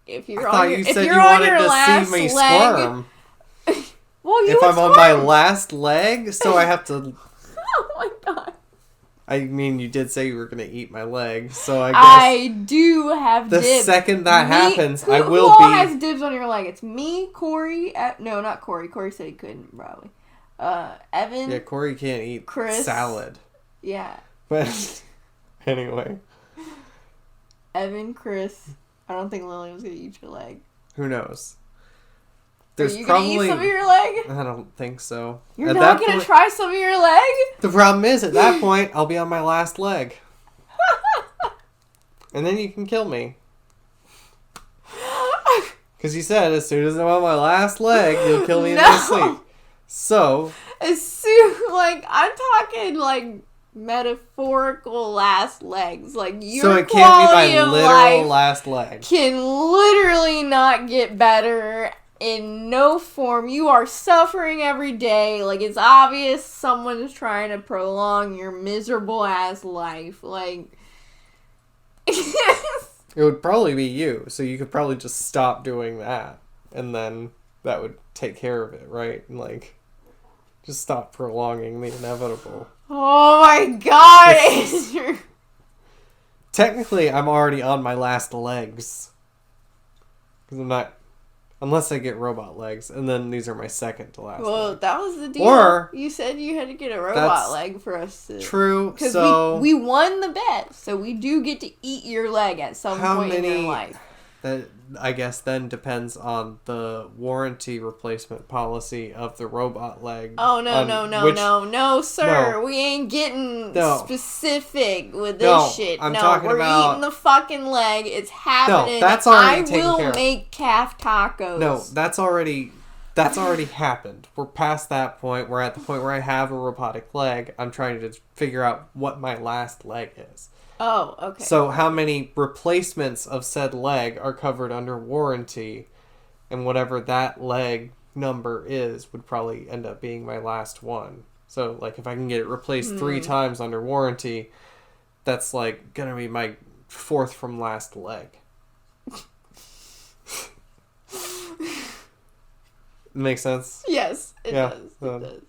if I you're thought on your, you if said you're you on wanted your to last see me leg, squirm. well, you If would I'm on my squirm. last leg, so I have to. Oh my god! I mean, you did say you were gonna eat my leg, so I guess I do have the dibs. second that happens, I who will all be. has dibs on your leg? It's me, Corey. No, not Corey. Corey said he couldn't, probably. Evan. Yeah, Corey can't eat Chris. salad. Yeah. But anyway, Evan, Chris. I don't think Lily was gonna eat your leg. who knows? Are you gonna eat some of your leg? I don't think so. You're At not that gonna point- try some of your leg? The problem is, at that point, I'll be on my last leg. And then you can kill me. Because you said, as soon as I'm on my last leg, you'll kill me in my No. sleep. So, As soon, like, I'm talking, like, metaphorical last legs. Like, your so it can't be quality my of literal life last leg. can literally not get better in no form. You are suffering every day. Like, it's obvious someone is trying to prolong your miserable ass life. Like, It would probably be you, so you could probably just stop doing that. And then that would take care of it, right? And, like, just stop prolonging the inevitable. oh my god, Andrew. Technically, I'm already on my last legs. Because I'm not... Unless I get robot legs, and then these are my second to last Well, leg. that was the deal. Or- you said you had to get a That's robot leg for us to... True, Because so... we won the bet, so we do get to eat your leg at some How point in many- your life. That, I guess, then depends on the warranty replacement policy of the robot leg. Oh, no, on no, which- no, sir. No. We ain't getting No. specific with this No, shit. I'm No, talking we're about- eating the fucking leg. It's happening. that's already I taken will care of. make calf tacos. No, that's already happened. We're past that point. We're at the point where I have a robotic leg. I'm trying to figure out what my last leg is. Oh, okay. So how many replacements of said leg are covered under warranty, and whatever that leg number is would probably end up being my last one. So, like, if I can get it replaced 3 times under warranty, that's, like, gonna be my 4th from last leg. Makes sense? Yes, it Yeah, does. It um, does.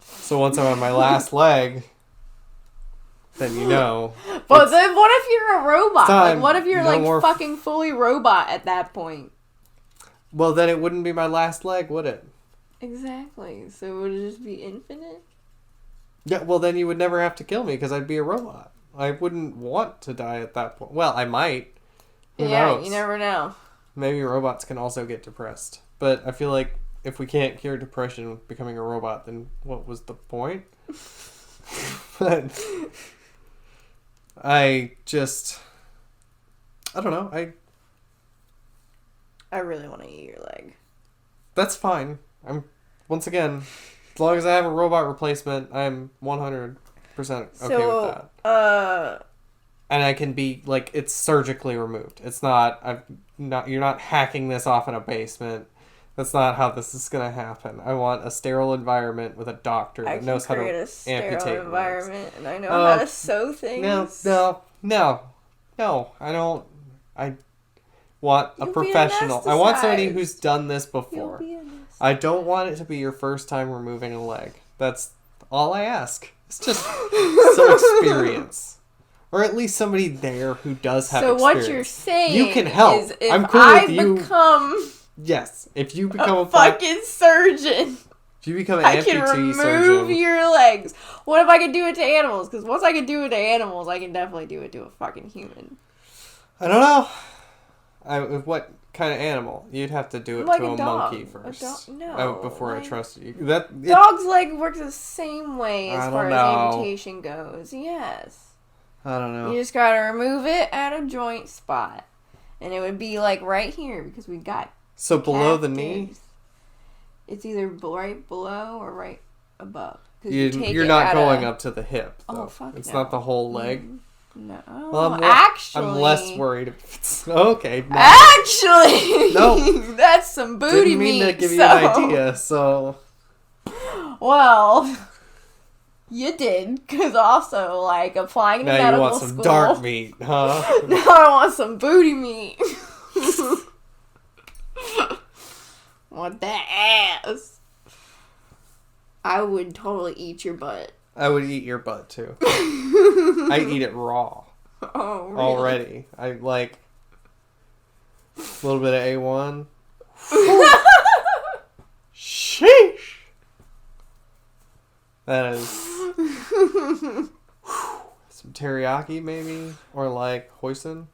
So once I'm on my last leg, then you know. But it's then what if you're a robot? time. Like, what if you're, No like, more fucking fully robot at that point? Well, then it wouldn't be my last leg, would it? Exactly. So would it just be infinite? Yeah, well, then you would never have to kill me because I'd be a robot. I wouldn't want to die at that point. Well, I might. Who knows? You never know. Maybe robots can also get depressed. But I feel like if we can't cure depression with becoming a robot, then what was the point? But I don't know. I really want to eat your leg. That's fine. Once again, as long as I have a robot replacement, I'm 100% okay with that. And I can be, like, it's surgically removed. It's not, you're not hacking this off in a basement. That's not how this is going to happen. I want a sterile environment with a doctor that knows how to create a sterile amputate environment, and I know how to sew things. No. I don't. I want a You'll be professional. I want somebody anesthetized. who's done this You'll before. be in this. I don't want it to be your first time removing a leg. That's all I ask. It's just some experience. Or at least somebody there who does have So experience. what you're saying You can help. is if I'm cool I with you. become Yes. If you become a a fucking surgeon, if you become an I can amputee remove surgeon. your legs. What if I can do it to animals? Because once I can do it to animals, I can definitely do it to a fucking human. I don't know. What kind of animal? You'd have to do it Like to a a dog. monkey first. No, before I like- trusted you. Dogs like work the same way I as don't far as know. amputation goes. Yes. I don't know. You just gotta remove it at a joint spot. And it would be like right here because we got So below the knee? captives. It's either right below or right above. 'Cause You're not going up to the hip, though. Oh, fuck It's no. not the whole leg. No. Well, actually. I'm less worried if it's... Okay. No. Actually. No. That's some booty Didn't mean meat. to give you an idea, so... Well, you did. Because also, like, applying to Now you medical want some school. dark meat, huh? Now I want some booty meat. Want that ass. I would totally eat your butt. I would eat your butt, too. I eat it raw. Oh, really? Already. I like... A little bit of A1. Sheesh! That is... Some teriyaki, maybe? Or like hoisin?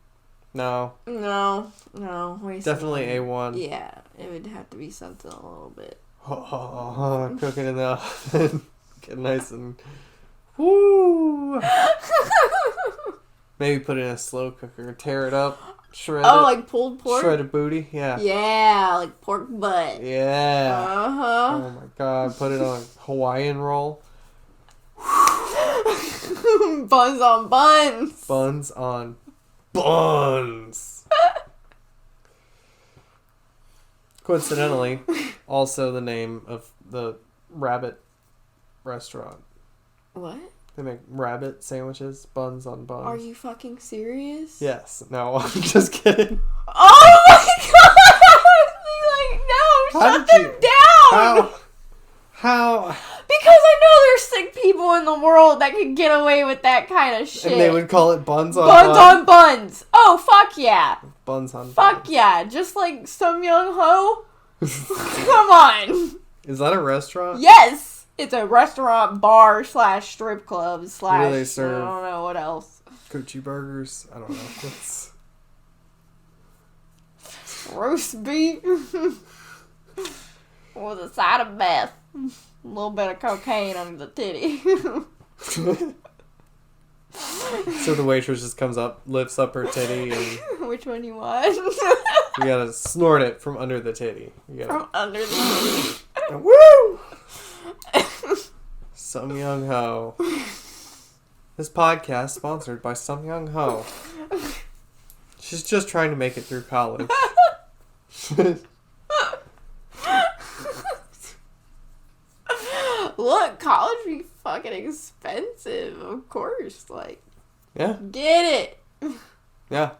No. No. Wait, Definitely A1. Yeah, it would have to be something a little bit. Cook it in the oven. Get nice and... Woo! Maybe put it in a slow cooker. Tear it up. Shred it. Oh, like pulled pork? Shredded booty. Yeah. Yeah, like pork butt. Yeah. Uh-huh. Oh my god. Put it on a Hawaiian roll. Buns on buns. Buns on buns. Coincidentally, also the name of the rabbit restaurant. What? They make rabbit sandwiches, buns on buns. Are you fucking serious? Yes. No, I'm just kidding. Oh my god! Like, no, How shut did them you- down! How? Because I know there's sick people in the world that could get away with that kind of shit. And they would call it buns on buns on buns. Oh, fuck yeah. Buns on Fuck buns. yeah. Just like some young hoe. Come on. Is that a restaurant? Yes. It's a restaurant, bar, / strip club, / What do they serve? I don't know what else. Coochie burgers? I don't know. It's... Roast beef. With a side of meth. A little bit of cocaine under the titty. So the waitress just comes up, lifts up her titty, and Which one you want? you gotta snort it from under the titty. You gotta... From under the titty. Woo! Some Young Ho. This podcast sponsored by Some Young Ho. She's just trying to make it through college. Look, college be fucking expensive, of course. Like, Yeah, get it. yeah.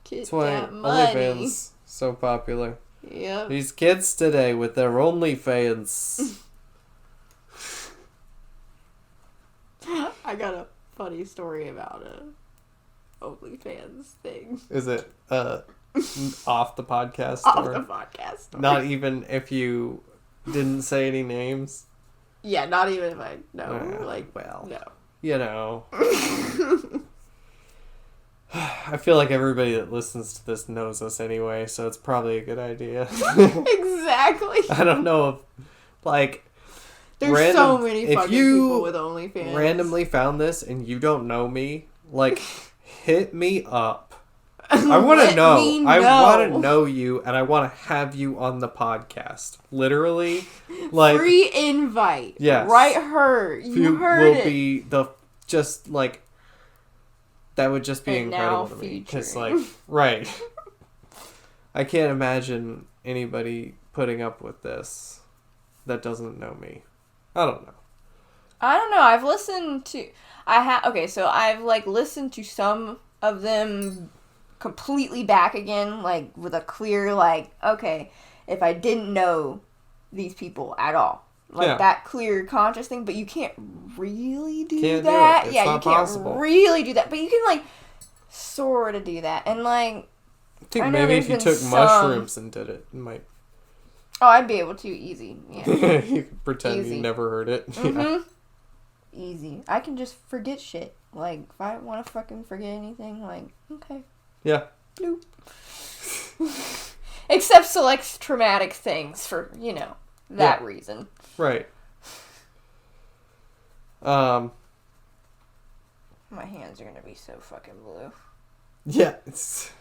Get That's why that money. OnlyFans so popular. Yep. These kids today with their OnlyFans. I got a funny story about a OnlyFans thing. Is it off the podcast? Off or the podcast. Story. not even if you didn't say any names? Yeah, not even if I know. Like, well, no. you know. I feel like everybody that listens to this knows us anyway, so it's probably a good idea. Exactly. I don't know if, like, There's so many if fucking you people with OnlyFans. randomly found this and you don't know me, like, hit me up. I want to Let know. me I want to know. know you, and I want to have you on the podcast. Literally, like, Free invite. Yes. Right, her. You heard will it. be the just like that would just be And now incredible to me because featuring. like right. I can't imagine anybody putting up with this that doesn't know me. I don't know. I don't know. I've listened to. Okay, so I've like listened to some of them completely back again, like with a clear like, okay, if I didn't know these people at all, like Yeah. that clear conscious thing, but you can't really do Can't do that. it. It's Yeah, not you can't possible. really do that, but you can like sort of do that, and like, I think I know maybe if you there's took been some- mushrooms and did it, you might oh, I'd be able to easy. Yeah. you could pretend Easy. you never heard it. Mhm. Easy. I can just forget shit. Like, if I want to fucking forget anything, like, okay. Yeah. Bloop. Except selects traumatic things for, that reason. Right. My hands are gonna be so fucking blue. Yeah, it's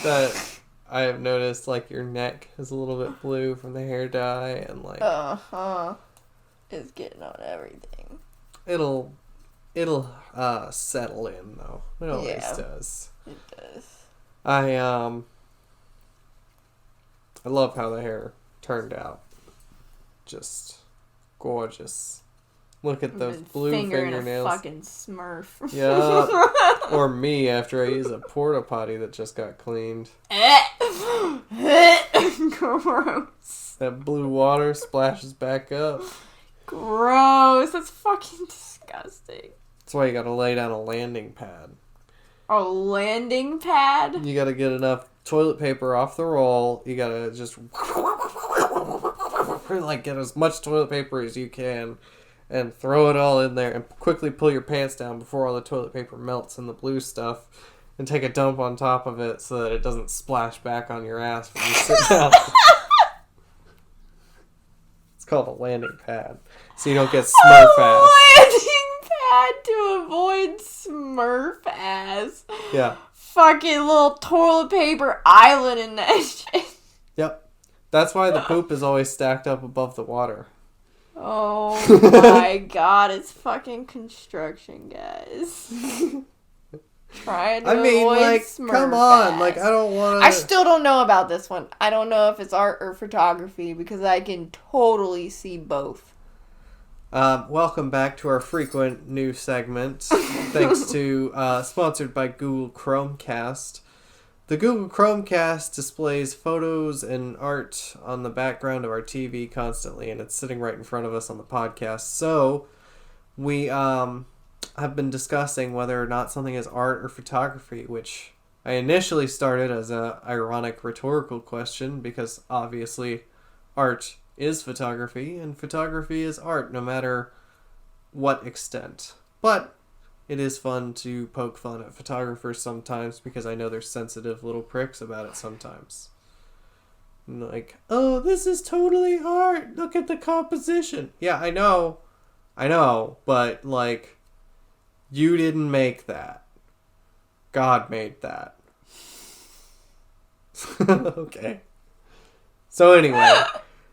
that I have noticed, like, your neck is a little bit blue from the hair dye, and, like... It's getting on everything. It'll settle in, though. It always does. It does. I love how the hair turned out. Just gorgeous. Look at those blue fingernails. A fucking Smurf. Yeah. Or me after I use a porta potty that just got cleaned. Gross. That blue water splashes back up. Gross. That's fucking disgusting. That's why you gotta lay down a landing pad. A landing pad? You gotta get enough toilet paper off the roll. You gotta just like get as much toilet paper as you can and throw it all in there and quickly pull your pants down before all the toilet paper melts in the blue stuff and take a dump on top of it so that it doesn't splash back on your ass when you sit down. It's called a landing pad. So you don't get Smurf ass. Landing pad to avoid Smurf ass. Yeah. Fucking little toilet paper island in that shit. Yep. That's why the poop is always stacked up above the water. Oh my god, it's fucking construction, guys. Trying to avoid Smurf come on. ass. Like, I don't want I to... still don't know about this one. I don't know if it's art or photography because I can totally see both. Welcome back to our frequent new segment. Thanks to, sponsored by Google Chromecast. The Google Chromecast displays photos and art on the background of our TV constantly, and it's sitting right in front of us on the podcast. So, we have been discussing whether or not something is art or photography, which I initially started as a ironic rhetorical question, because obviously art is photography, and photography is art, no matter what extent. But it is fun to poke fun at photographers sometimes, because I know they're sensitive little pricks about it sometimes. And like, oh, this is totally art! Look at the composition! Yeah, I know, but, like, you didn't make that. God made that. Okay. So anyway...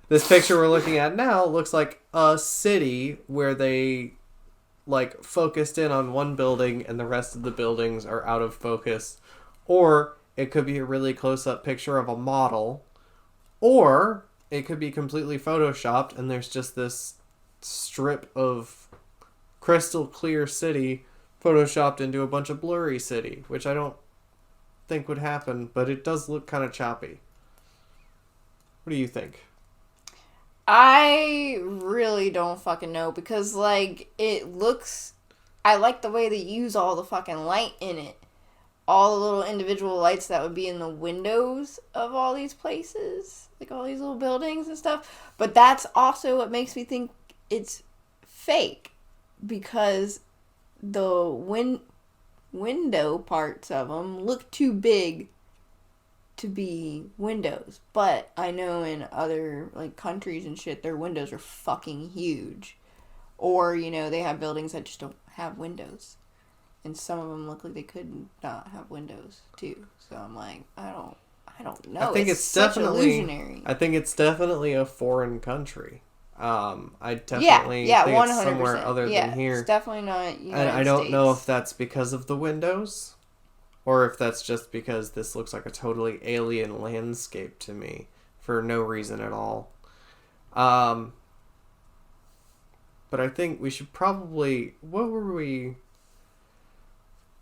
This picture we're looking at now looks like a city where they, like, focused in on one building and the rest of the buildings are out of focus. Or it could be a really close-up picture of a model. Or it could be completely photoshopped and there's just this strip of crystal clear city photoshopped into a bunch of blurry city, which I don't think would happen, but it does look kind of choppy. What do you think? I really don't fucking know because, like, it looks... I like the way they use all the fucking light in it. All the little individual lights that would be in the windows of all these places. Like, all these little buildings and stuff. But that's also what makes me think it's fake. Because the window parts of them look too big to be windows, but I know in other, like, countries and shit, their windows are fucking huge, or, you know, they have buildings that just don't have windows, and some of them look like they could not have windows too. So I'm like, I don't know. I think it's such definitely illusionary. I think it's definitely a foreign country. I definitely think 100%. it's somewhere other than here. It's definitely not United And I don't States. know if that's because of the windows, or if that's just because this looks like a totally alien landscape to me for no reason at all. But I think we should probably... What were we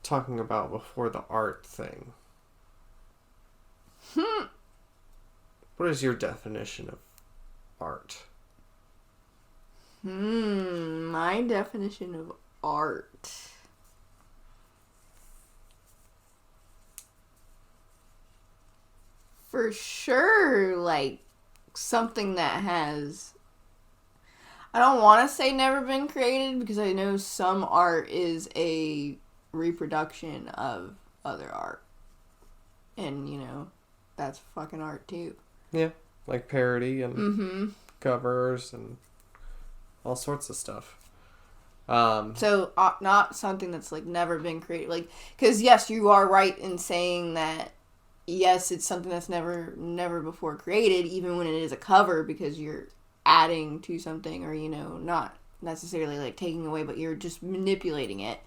talking about before the art thing? What is your definition of art? My definition of art... For sure, like, something that has... I don't want to say never been created, because I know some art is a reproduction of other art. And, you know, that's fucking art too. Yeah, like parody and covers and all sorts of stuff. So not something that's like never been created, like, because yes, you are right in saying that. Yes, it's something that's never before created, even when it is a cover, because you're adding to something, or not necessarily like taking away, but you're just manipulating it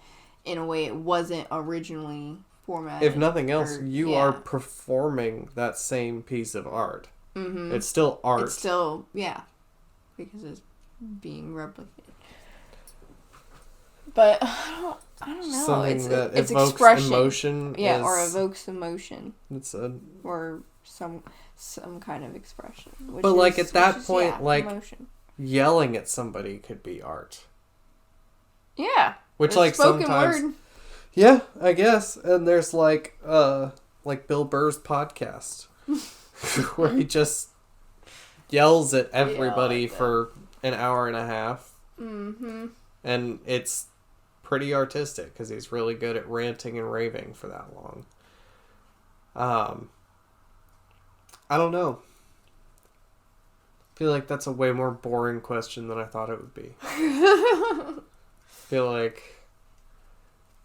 in a way it wasn't originally formatted. If nothing else, you are performing that same piece of art. It's still art. It's still, because it's being replicated. But I don't know. Something that it's evokes expression. emotion. Or evokes emotion. Or some kind of expression. But like at that point, like emotion. Yelling at somebody could be art. Yeah. Which like spoken sometimes. Word. Yeah, I guess. And there's like Bill Burr's podcast where he just yells at everybody for an hour and a half. Mm-hmm. And it's pretty artistic because he's really good at ranting and raving for that long. I don't know. I feel like that's a way more boring question than I thought it would be. I feel like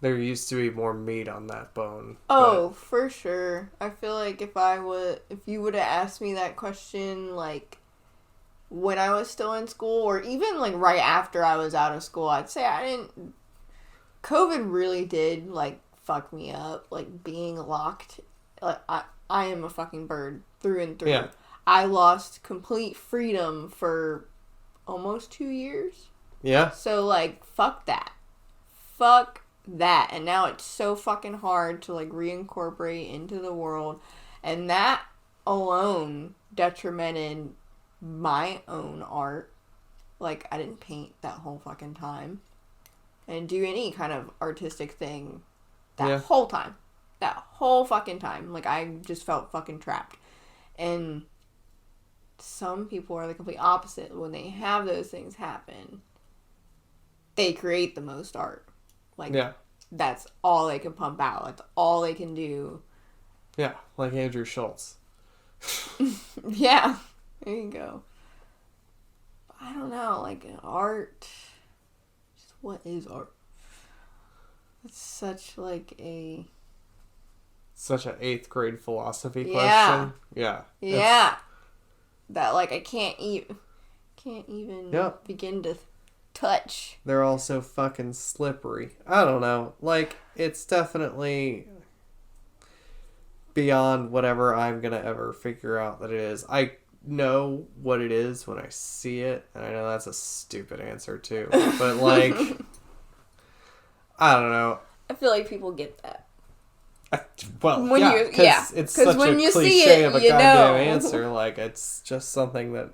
there used to be more meat on that bone. Oh, for sure. I feel like if you would have asked me that question, like, when I was still in school, or even like right after I was out of school, I'd say COVID really did like fuck me up, like being locked. Like I am a fucking bird through and through. Yeah. I lost complete freedom for almost 2 years. Yeah. So like fuck that. Fuck that. And now it's so fucking hard to like reincorporate into the world, and that alone detrimented my own art. Like, I didn't paint that whole fucking time. I didn't do any kind of artistic thing that whole time. That whole fucking time. Like, I just felt fucking trapped. And some people are the complete opposite. When they have those things happen, they create the most art. Like, that's all they can pump out. That's all they can do. Yeah, like Andrew Schultz. Yeah. There you go. I don't know, like art. Just what is art? It's such like a. Such an 8th grade philosophy question. Yeah. Yeah. That like I can't even begin to touch. They're all so fucking slippery. I don't know. Like, it's definitely beyond whatever I'm gonna ever figure out that it is. I know what it is when I see it, and I know that's a stupid answer too, but like I don't know. I feel like people get that. It's such when a you cliche see it, of a goddamn answer. Like, it's just something that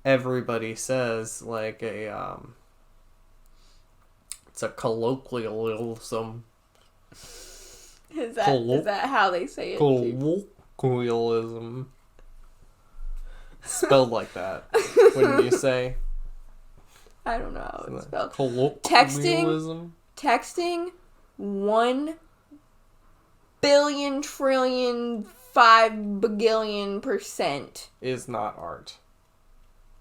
everybody says, like it's a colloquialism. Is that how they say it? Colloquialism. Spelled like that. Wouldn't you say? I don't know how it's spelled. Colloquialism? Texting 1 billion trillion 5 bagillion % is not art.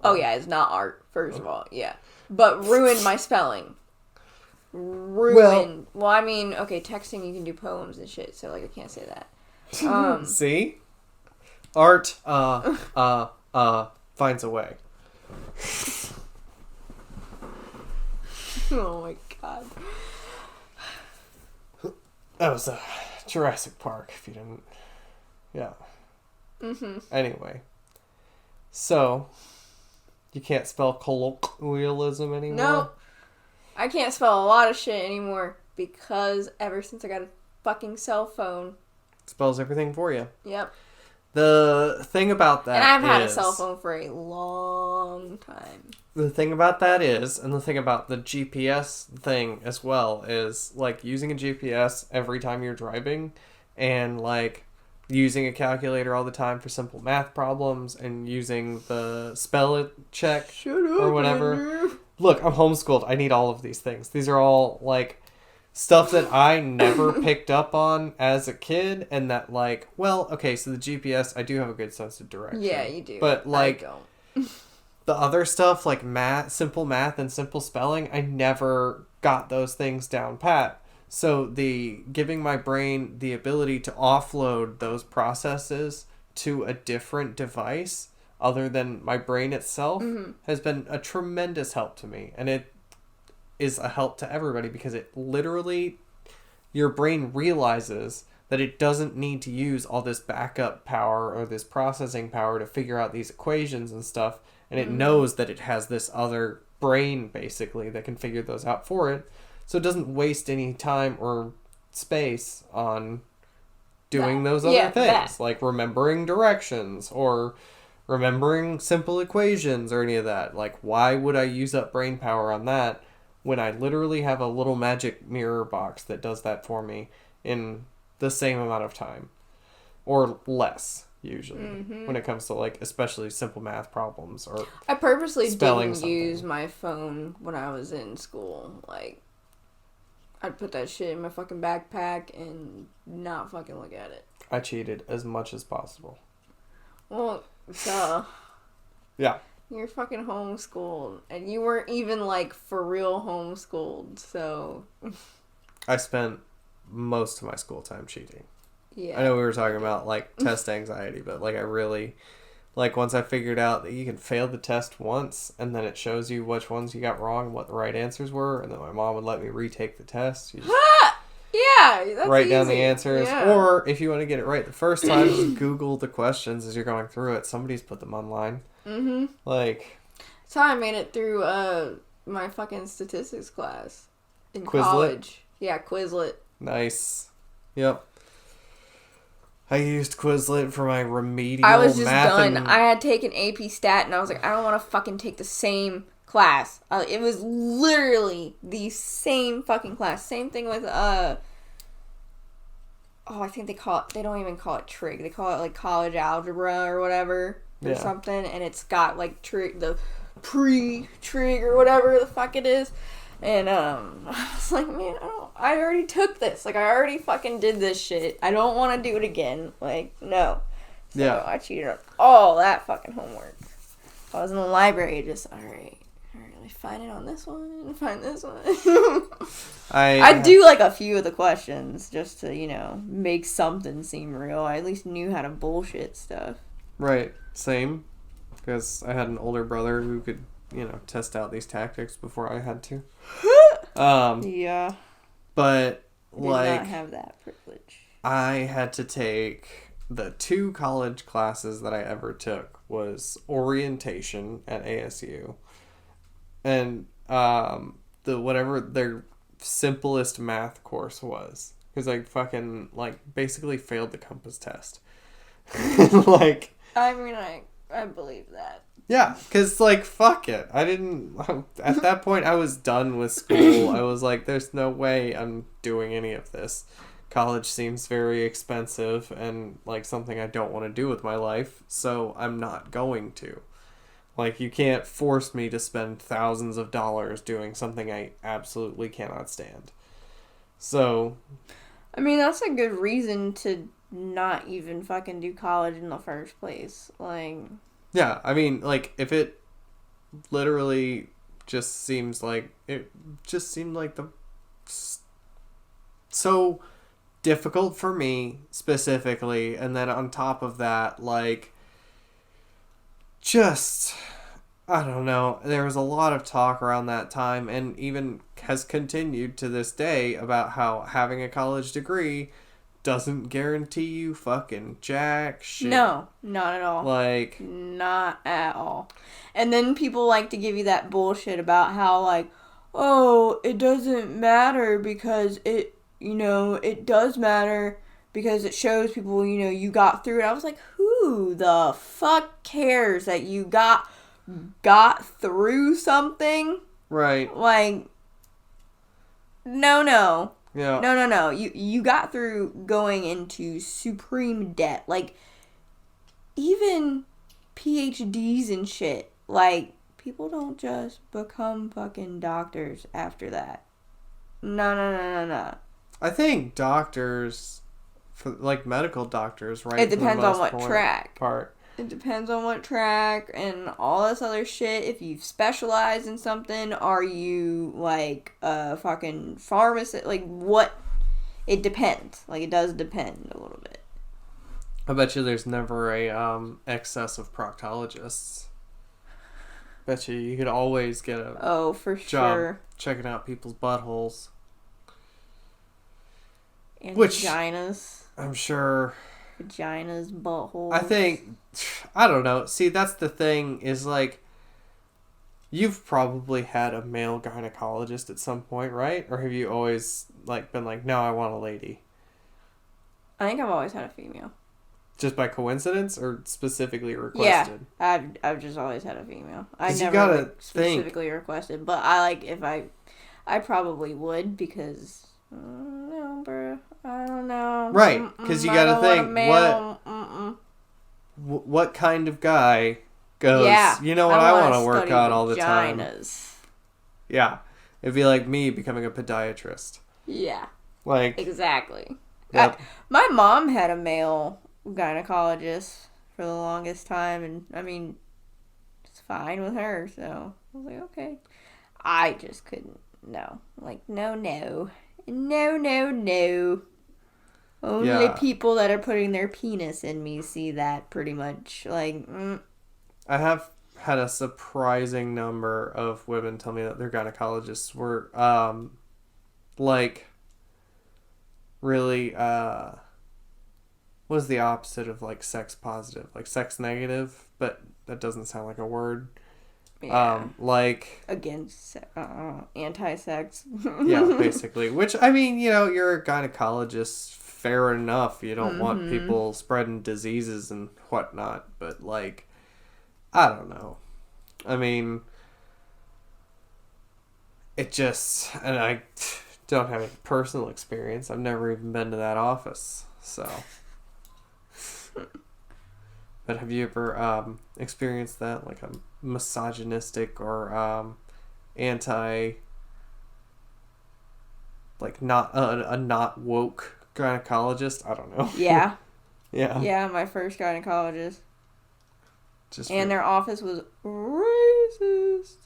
Oh yeah, it's not art, first of all, yeah. But ruined my spelling. Ruined. Well, I mean, okay, texting you can do poems and shit, so like I can't say that. See? Art finds a way. Oh my god. That was Jurassic Park, if you didn't. Yeah. Anyway. So, you can't spell colloquialism anymore? No. I can't spell a lot of shit anymore because ever since I got a fucking cell phone. It spells everything for you. Yep. The thing about that and I've had a cell phone for a long time. The thing about that is, and the thing about the GPS thing as well, is like using a GPS every time you're driving and like using a calculator all the time for simple math problems and using the spell check or whatever. Andrew. Look, I'm homeschooled. I need all of these things. These are all like stuff that I never picked up on as a kid, and that like, well, okay, so the GPS, I do have a good sense of direction. Yeah, you do. But like, I don't. the other stuff like simple math and simple spelling, I never got those things down pat. So the giving my brain the ability to offload those processes to a different device other than my brain itself has been a tremendous help to me. And it is a help to everybody because it literally, your brain realizes that it doesn't need to use all this backup power or this processing power to figure out these equations and stuff. And it knows that it has this other brain basically that can figure those out for it. So it doesn't waste any time or space on doing those other things, like remembering directions or remembering simple equations or any of that. Like, why would I use up brain power on that when I literally have a little magic mirror box that does that for me in the same amount of time or less? Usually when it comes to like especially simple math problems or I purposely spelling didn't use my phone when I was in school. Like, I'd put that shit in my fucking backpack and not fucking look at it. I cheated as much as possible. Well, duh. Yeah. You're fucking homeschooled. And you weren't even, like, for real homeschooled, so... I spent most of my school time cheating. Yeah. I know we were talking about, like, test anxiety, but, like, I really... Like, once I figured out that you can fail the test once, and then it shows you which ones you got wrong and what the right answers were, and then my mom would let me retake the test. You just yeah, that's write down easy. the answers. Yeah. Or, if you want to get it right the first time, just Google the questions as you're going through it. Somebody's put them online. Mm-hmm. Like... That's how I made it through my fucking statistics class in Quizlet? college. Yeah, Quizlet. Nice. Yep. I used Quizlet for my remedial I was just math done. and... I had taken AP Stat, and I was like, I don't want to fucking take the same class. It was literally the same fucking class. Same thing with, I think they don't even call it trig. They call it, like, college algebra or whatever, or something, and it's got, like, the pre-trig or whatever the fuck it is. And, I was like, man, I already took this. Like, I already fucking did this shit. I don't want to do it again. Like, no. So I cheated on all that fucking homework. I was in the library just, alright, let me find it on this one, find this one. I do, like, a few of the questions just to, make something seem real. I at least knew how to bullshit stuff. Right. Same. Because I had an older brother who could... test out these tactics before I had to. Yeah. But, Did not have that privilege. I had to take the 2 college classes that I ever took was orientation at ASU and whatever their simplest math course was. Because I fucking, basically failed the compass test. Like... I mean, I believe that. Yeah, because, fuck it. At that point, I was done with school. I was like, there's no way I'm doing any of this. College seems very expensive and, something I don't want to do with my life, so I'm not going to. You can't force me to spend thousands of dollars doing something I absolutely cannot stand. So... I mean, that's a good reason to not even fucking do college in the first place. Yeah, I mean, if it literally just seems like... It just seemed like so difficult for me, specifically, and then on top of that, just... I don't know. There was a lot of talk around that time, and even has continued to this day, about how having a college degree doesn't guarantee you fucking jack shit. No, not at all. Not at all. And then people like to give you that bullshit about how, oh, it doesn't matter because it does matter because it shows people, you got through it. I was like, who the fuck cares that you got through something? Right. No. Yeah. No. You got through going into supreme debt. Even PhDs and shit. People don't just become fucking doctors after that. No. I think doctors, for like medical doctors, right? It for the depends on most what track. Part. It depends on what track and all this other shit. If you specialize in something, are you like a fucking pharmacist? Like what? It depends. Like it does depend a little bit. I bet you there's never a excess of proctologists. Bet you could always get a for job sure. checking out people's buttholes. And Which- vaginas. I'm sure. Vaginas, buttholes. I don't know. See, that's the thing is like, you've probably had a male gynecologist at some point, right? Or have you always like been like, no, I want a lady? I think I've always had a female. Just by coincidence or specifically requested? Yeah, I've just always had a female. I 'Cause you never gotta like, specifically requested, but I probably would because no, bro, I don't know. Right, because you gotta think what. what kind of guy goes, Yeah, you know what I want to wanna work study on all the time. vaginas. Yeah. It'd be like me becoming a podiatrist. Yeah, Like, exactly. yep. My mom had a male gynecologist for the longest time, and I mean, it's fine with her. So I was like, okay. I just couldn't. No, like no. Only Yeah. people that are putting their penis in me see that pretty much. Like, I have had a surprising number of women tell me that their gynecologists were, like, really, what is the opposite of, like, sex positive? Like, sex negative, but that doesn't sound like a word. yeah. Like, Against anti-sex. yeah, basically. Which, I mean, you know, you're a gynecologist, fair enough. You don't want people spreading diseases and whatnot. But, like, I don't know. I mean, it just... And I don't have any personal experience. I've never even been to that office. So... But have you ever experienced that? Like a misogynistic or anti... Like not a not woke gynecologist? I don't know. Yeah. Yeah. Yeah, my first gynecologist. Just And their office was racist.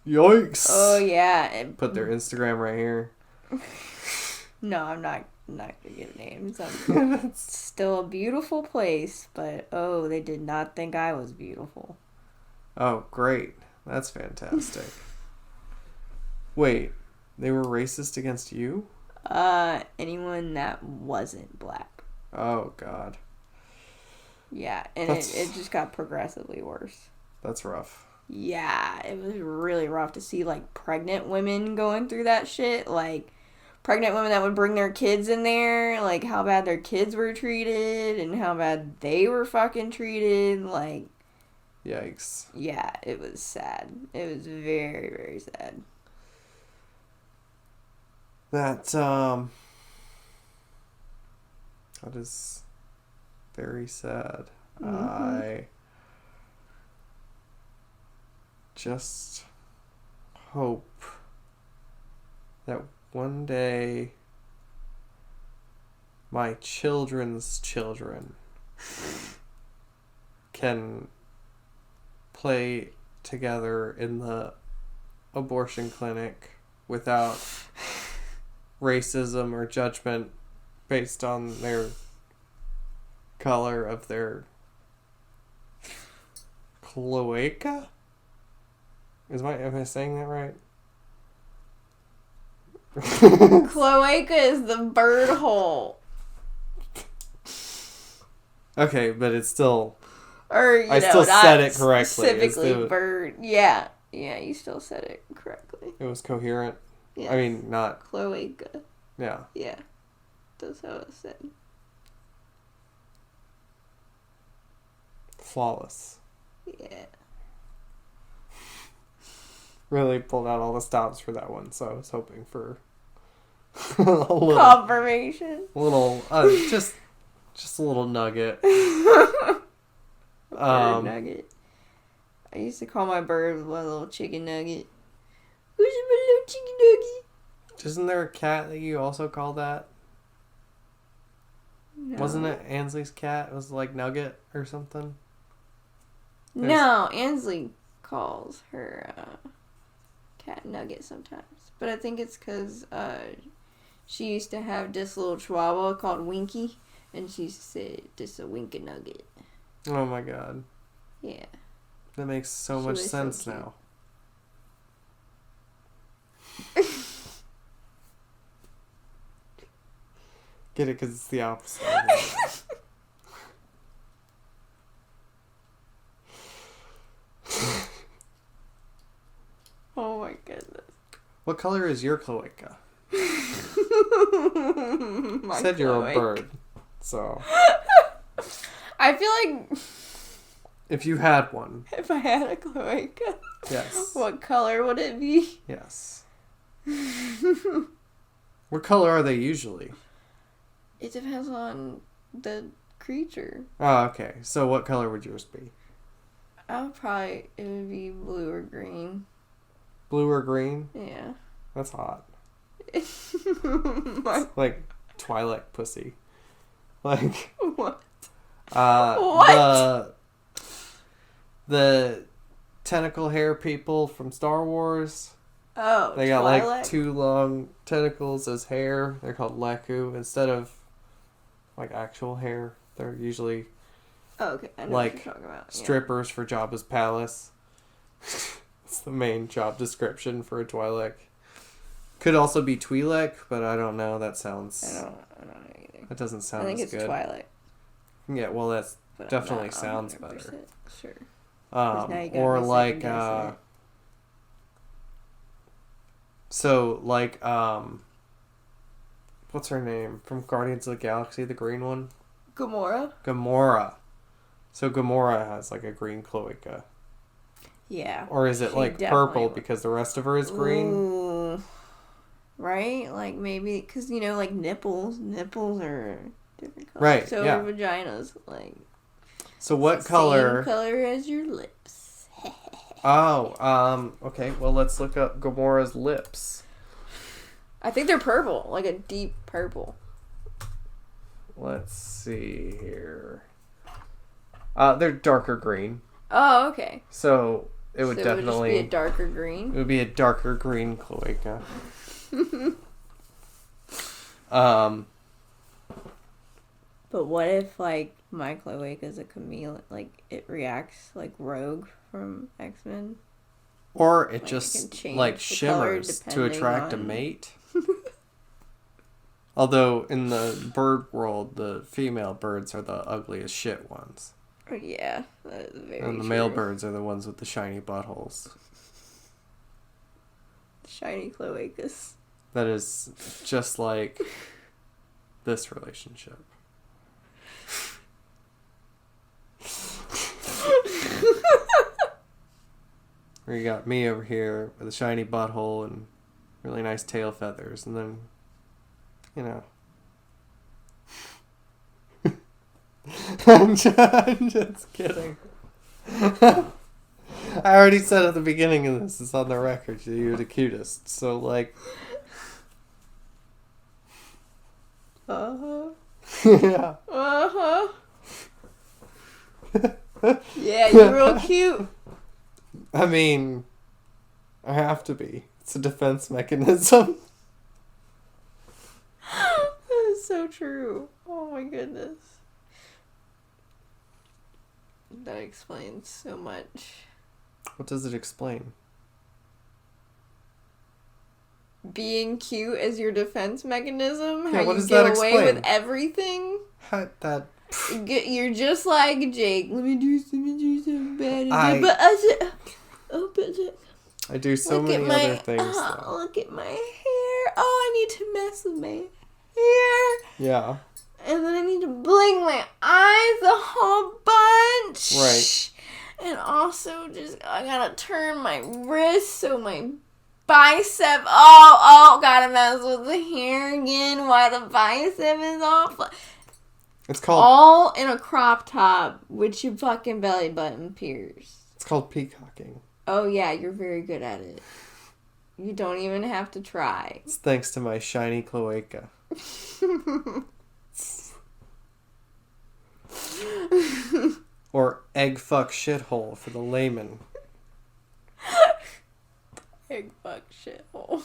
Yikes. Oh, yeah. And Put their Instagram right here. no, I'm not gonna give names. It's still a beautiful place, but oh, they did not think I was beautiful. Oh, great. That's fantastic. Wait, they were racist against you? Anyone that wasn't black. Oh, God. Yeah, and it just got progressively worse. That's rough. Yeah, it was really rough to see, like, pregnant women going through that shit. Like, pregnant women that would bring their kids in there, like, how bad their kids were treated and how bad they were fucking treated. Like, Yikes. yeah, it was sad. It was very, very sad. That is very sad. I just hope that one day my children's children can play together in the abortion clinic without racism or judgment based on their color of their cloaca? Am I saying that right? Cloaca is the bird hole. Okay, but it's still... Or, I still said it correctly. Specifically bird. Yeah. Yeah, you still said it correctly. It was coherent. Yeah. I mean, not... Cloaca. Yeah. Yeah. That's how it's said. Flawless. Yeah. Really pulled out all the stops for that one, so I was hoping for a little... Confirmation. Just a little nugget. Bird nugget. I used to call my bird my little chicken nugget. Who's my little chicken nugget? Isn't there a cat that you also call that? No. Wasn't it Ansley's cat? It was like Nugget or something? No, Ansley calls her cat Nugget sometimes. But I think it's because she used to have this little chihuahua called Winky. And she said, this a Winky Nugget. Oh my god. Yeah. That makes so She much was so sense cute. now. Get it? Because it's the opposite. Oh my goodness. What color is your cloaca? My Said you're a cloaca. bird. So, I feel like if you had one, if I had a cloaca, yes. what color would it be? Yes. What color are they usually? It depends on the creature. Oh, okay. So what color would yours be? It would be blue or green. Blue or green? Yeah. That's hot. My, Like Twilight pussy. Like what? what? The tentacle hair people from Star Wars. Oh, They got Twilight? like 2 long tentacles as hair. They're called Leku instead of like actual hair. They're usually Oh, okay. I know like what you're talking about. Yeah. strippers for Jabba's palace. It's the main job description for a Twi'lek. Could also be Twi'lek, but I don't know. That sounds. I don't know either. That doesn't I sound think as it's good. Twilight. Yeah, well, that's But I'm definitely not sounds 100% better. Sure. 'Cause now you gotta Or be like second-guessing it. so like what's her name from Guardians of the Galaxy, the green one? Gamora? Gamora. So Gamora has like a green cloaca. Yeah. Or is it She like definitely purple would. because the rest of her is green? Ooh. Right? Like maybe, because like nipples. Nipples are different colors. Right, So yeah. are vaginas. Like, So what same color? color as your lips. Oh, okay. Well, let's look up Gamora's lips. I think they're purple. Like a deep purple. Let's see here. They're darker green. Oh, okay. So it would so definitely it would just be a darker green. it would be a darker green cloaca. But what if, like, my cloaca is a chameleon? Like, it reacts like Rogue from X-Men? Or it Like, it just can change like the color shimmers to depending attract a on- mate. Although in the bird world, the female birds are the ugliest shit ones. Oh, yeah, that is very And the true. male birds are the ones with the shiny buttholes. Shiny cloacas. That is just like this relationship. Where you got me over here with a shiny butthole and really nice tail feathers, and then, you know. I'm just kidding. I already said at the beginning of this, it's on the record, you're the cutest. So, like, Uh-huh. yeah. Uh-huh. Yeah, you're real cute. I mean, I have to be. It's a defense mechanism. That is so true. Oh my goodness. That explains so much. What does it explain? Being cute as your defense mechanism? Yeah, How what you does get that away explain? with everything? How that... You're just like Jake. Let me do something bad. I do so look at many my, other things, though. look at my hair. Oh, I need to mess with my hair. Yeah. And then I need to blink my eyes a whole bunch. Right. And also just, I gotta turn my wrist so my bicep, gotta mess with the hair again while the bicep is off. It's called... All in a crop top with your fucking belly button pierced. It's called peacocking. Oh yeah, you're very good at it. You don't even have to try. It's thanks to my shiny cloaca. Or egg fuck shithole for the layman. Egg fuck shithole.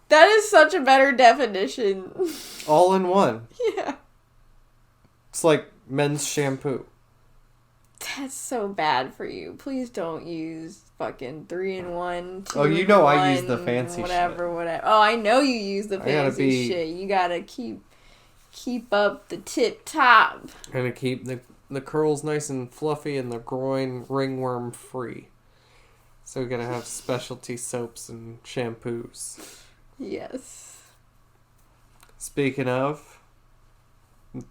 That is such a better definition. All in one. Yeah. It's like men's shampoo. That's so bad for you. Please don't use fucking 3-in-1. Oh, you know I use the fancy whatever, shit. Whatever. Oh, I know you use the fancy be... shit. You gotta keep up the tip top. Gonna keep the curls nice and fluffy and the groin ringworm free. So we're gonna have specialty soaps and shampoos. Yes. Speaking of,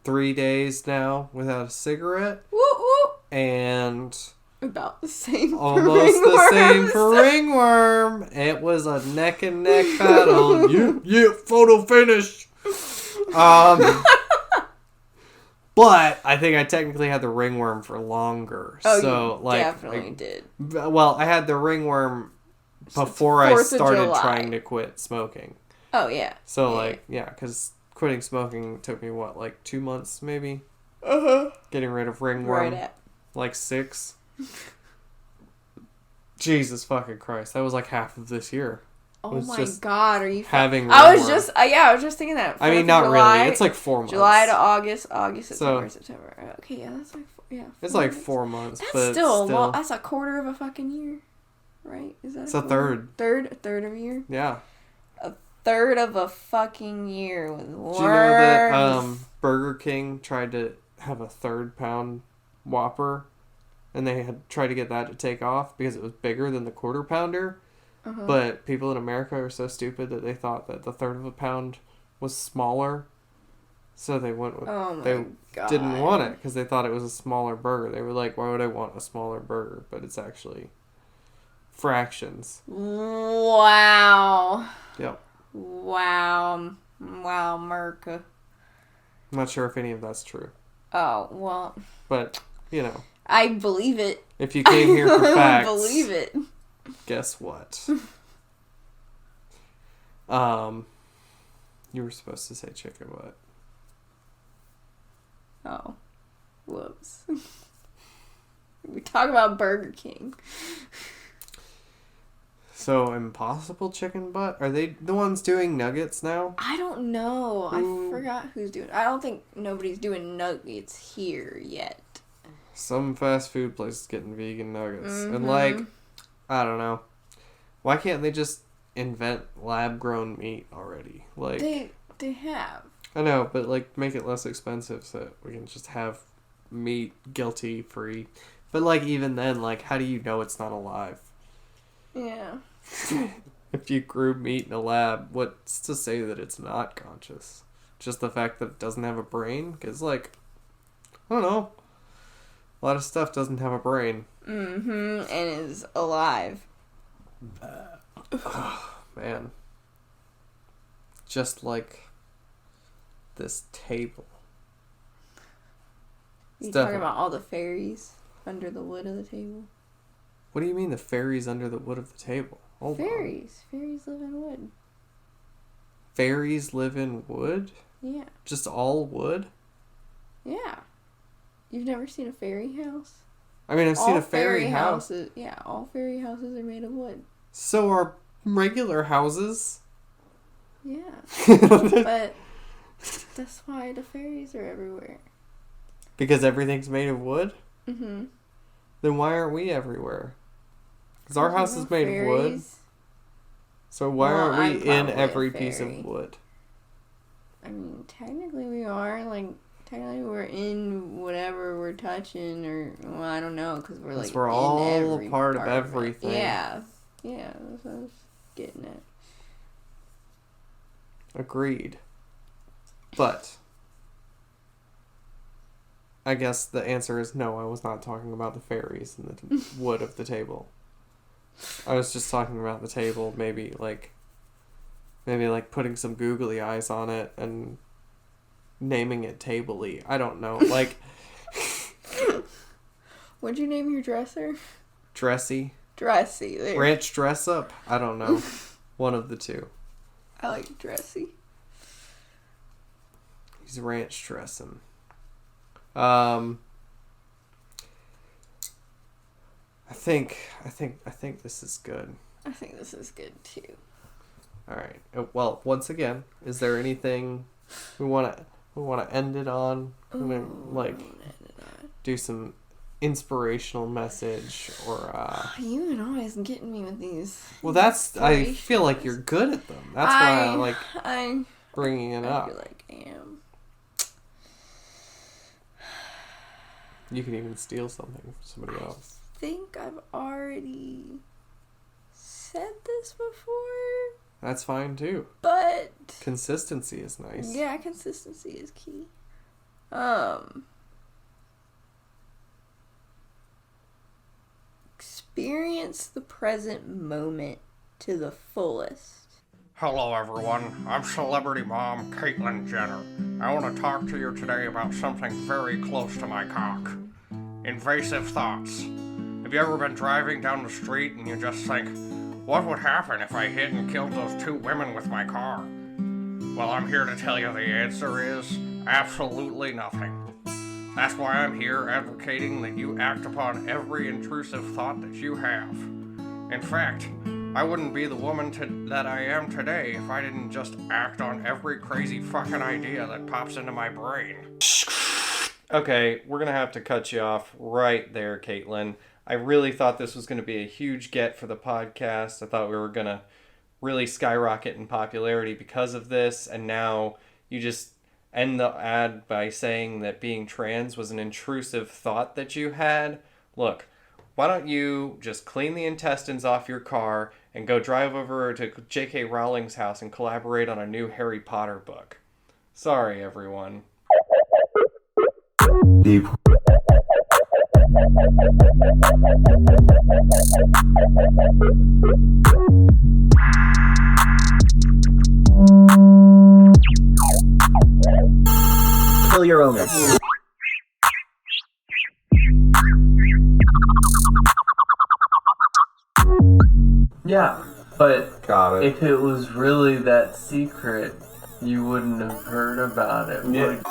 3 days now without a cigarette. Woo woo. And About the same. almost the same for ringworm. It was a neck and neck battle. Yeah, photo finish. But I think I technically had the ringworm for longer. Oh, so, you like, definitely did. Well, I had the ringworm before I 4th of started July. trying to quit smoking. Oh, yeah. So, like, yeah, because quitting smoking took me, 2 months, maybe? Uh-huh. Getting rid of ringworm. Right at. Like 6. Jesus fucking Christ. That was like half of this year. Oh was my just having having I was ringworm. I was just thinking that. I mean, 4th not of July, really. It's like 4 months. July to August, So- September. Okay, yeah, that's like It's 4 like months. 4 months, That's but still, still. well, that's a quarter of a fucking year, right? Is that It's a third. A third of a year. Yeah. Third of a fucking year with worms. Do you know that Burger King tried to have a 3-pound Whopper, and they had tried to get that to take off because it was bigger than the quarter pounder? Uh-huh. But people in America are so stupid that they thought that the third of a pound was smaller, so they went with. Oh my they God. didn't want it because they thought it was a smaller burger. They were like, "Why would I want a smaller burger?" But it's actually fractions. Wow. Yep. Wow, America. I'm not sure if any of that's true, Oh well, but you know, I believe it. if you came here for I facts, believe it. guess what? You were supposed to say chicken butt. Oh, whoops. We talk about Burger King. So, Impossible Chicken Butt? Are they the ones doing nuggets now? I don't know. Who- I forgot who's doing. I don't think nobody's doing nuggets here yet. Some fast food places getting vegan nuggets. Mm-hmm. And, like, I don't know. Why can't they just invent lab-grown meat already? Like, They have. I know, but, like, make it less expensive so that we can just have meat guilty-free. But, like, even then, like, how do you know it's not alive? Yeah. If you grew meat in a lab, what's to say that it's not conscious? Just the fact that it doesn't have a brain? Because, like, I don't know. A lot of stuff doesn't have a brain. Mm-hmm. And is alive. Man. Just like this table. You It's talking definitely- about all the fairies under the wood of the table? What do you mean the fairies under the wood of the table? Hold on. Fairies. Fairies live in wood. Fairies live in wood? Yeah. Just all wood? Yeah. You've never seen a fairy house? I mean, I've seen All a fairy house. houses. Yeah, all fairy houses are made of wood. So are regular houses. Yeah. But that's why the fairies are everywhere. Because everything's made of wood? Mm-hmm. Then why aren't we everywhere? Because our house is made of wood. So why Well, aren't I'm we in probably a every piece fairy. of wood? I mean, technically we are. Like, technically we're in whatever we're touching, or well, I don't know, because we're 'Cause like we're in all every a part of it. everything. Yeah, yeah. That's what I was getting at. Agreed. But I guess the answer is no, I was not talking about the fairies and the wood of the table. I was just talking about the table, maybe like putting some googly eyes on it and naming it Table-y. I don't know. Like What'd you name your dresser? Dressy. Dressy. There. Ranch dress up? I don't know. One of the two. I like dressy. He's ranch dressing. I think this is good. I think this is good too. All right. Well, once again, is there anything we want to end it on? Do some inspirational message or You and always getting me with these. Well, I feel like you're good at them. That's why I like bringing it up. I feel like I am. You can even steal something from somebody else. I think I've already said this before. That's fine too. But Consistency is nice. yeah, consistency is key. Experience the present moment to the fullest. Hello everyone, I'm Celebrity Mom Caitlyn Jenner. I want to talk to you today about something very close to my cock. Invasive thoughts. Have you ever been driving down the street and you just think, what would happen if I hit and killed those two women with my car? Well, I'm here to tell you the answer is absolutely nothing. That's why I'm here advocating that you act upon every intrusive thought that you have. In fact, I wouldn't be the woman that I am today if I didn't just act on every crazy fucking idea that pops into my brain. Okay, we're going to have to cut you off right there, Caitlin. I really thought this was going to be a huge get for the podcast. I thought we were going to really skyrocket in popularity because of this, and now you just end the ad by saying that being trans was an intrusive thought that you had. Look, why don't you just clean the intestines off your car and go drive over to J.K. Rowling's house and collaborate on a new Harry Potter book? Sorry, everyone. Deep. Kill your owners. Yeah, but Got it. if it was really that secret, you wouldn't have heard about it. Yeah. would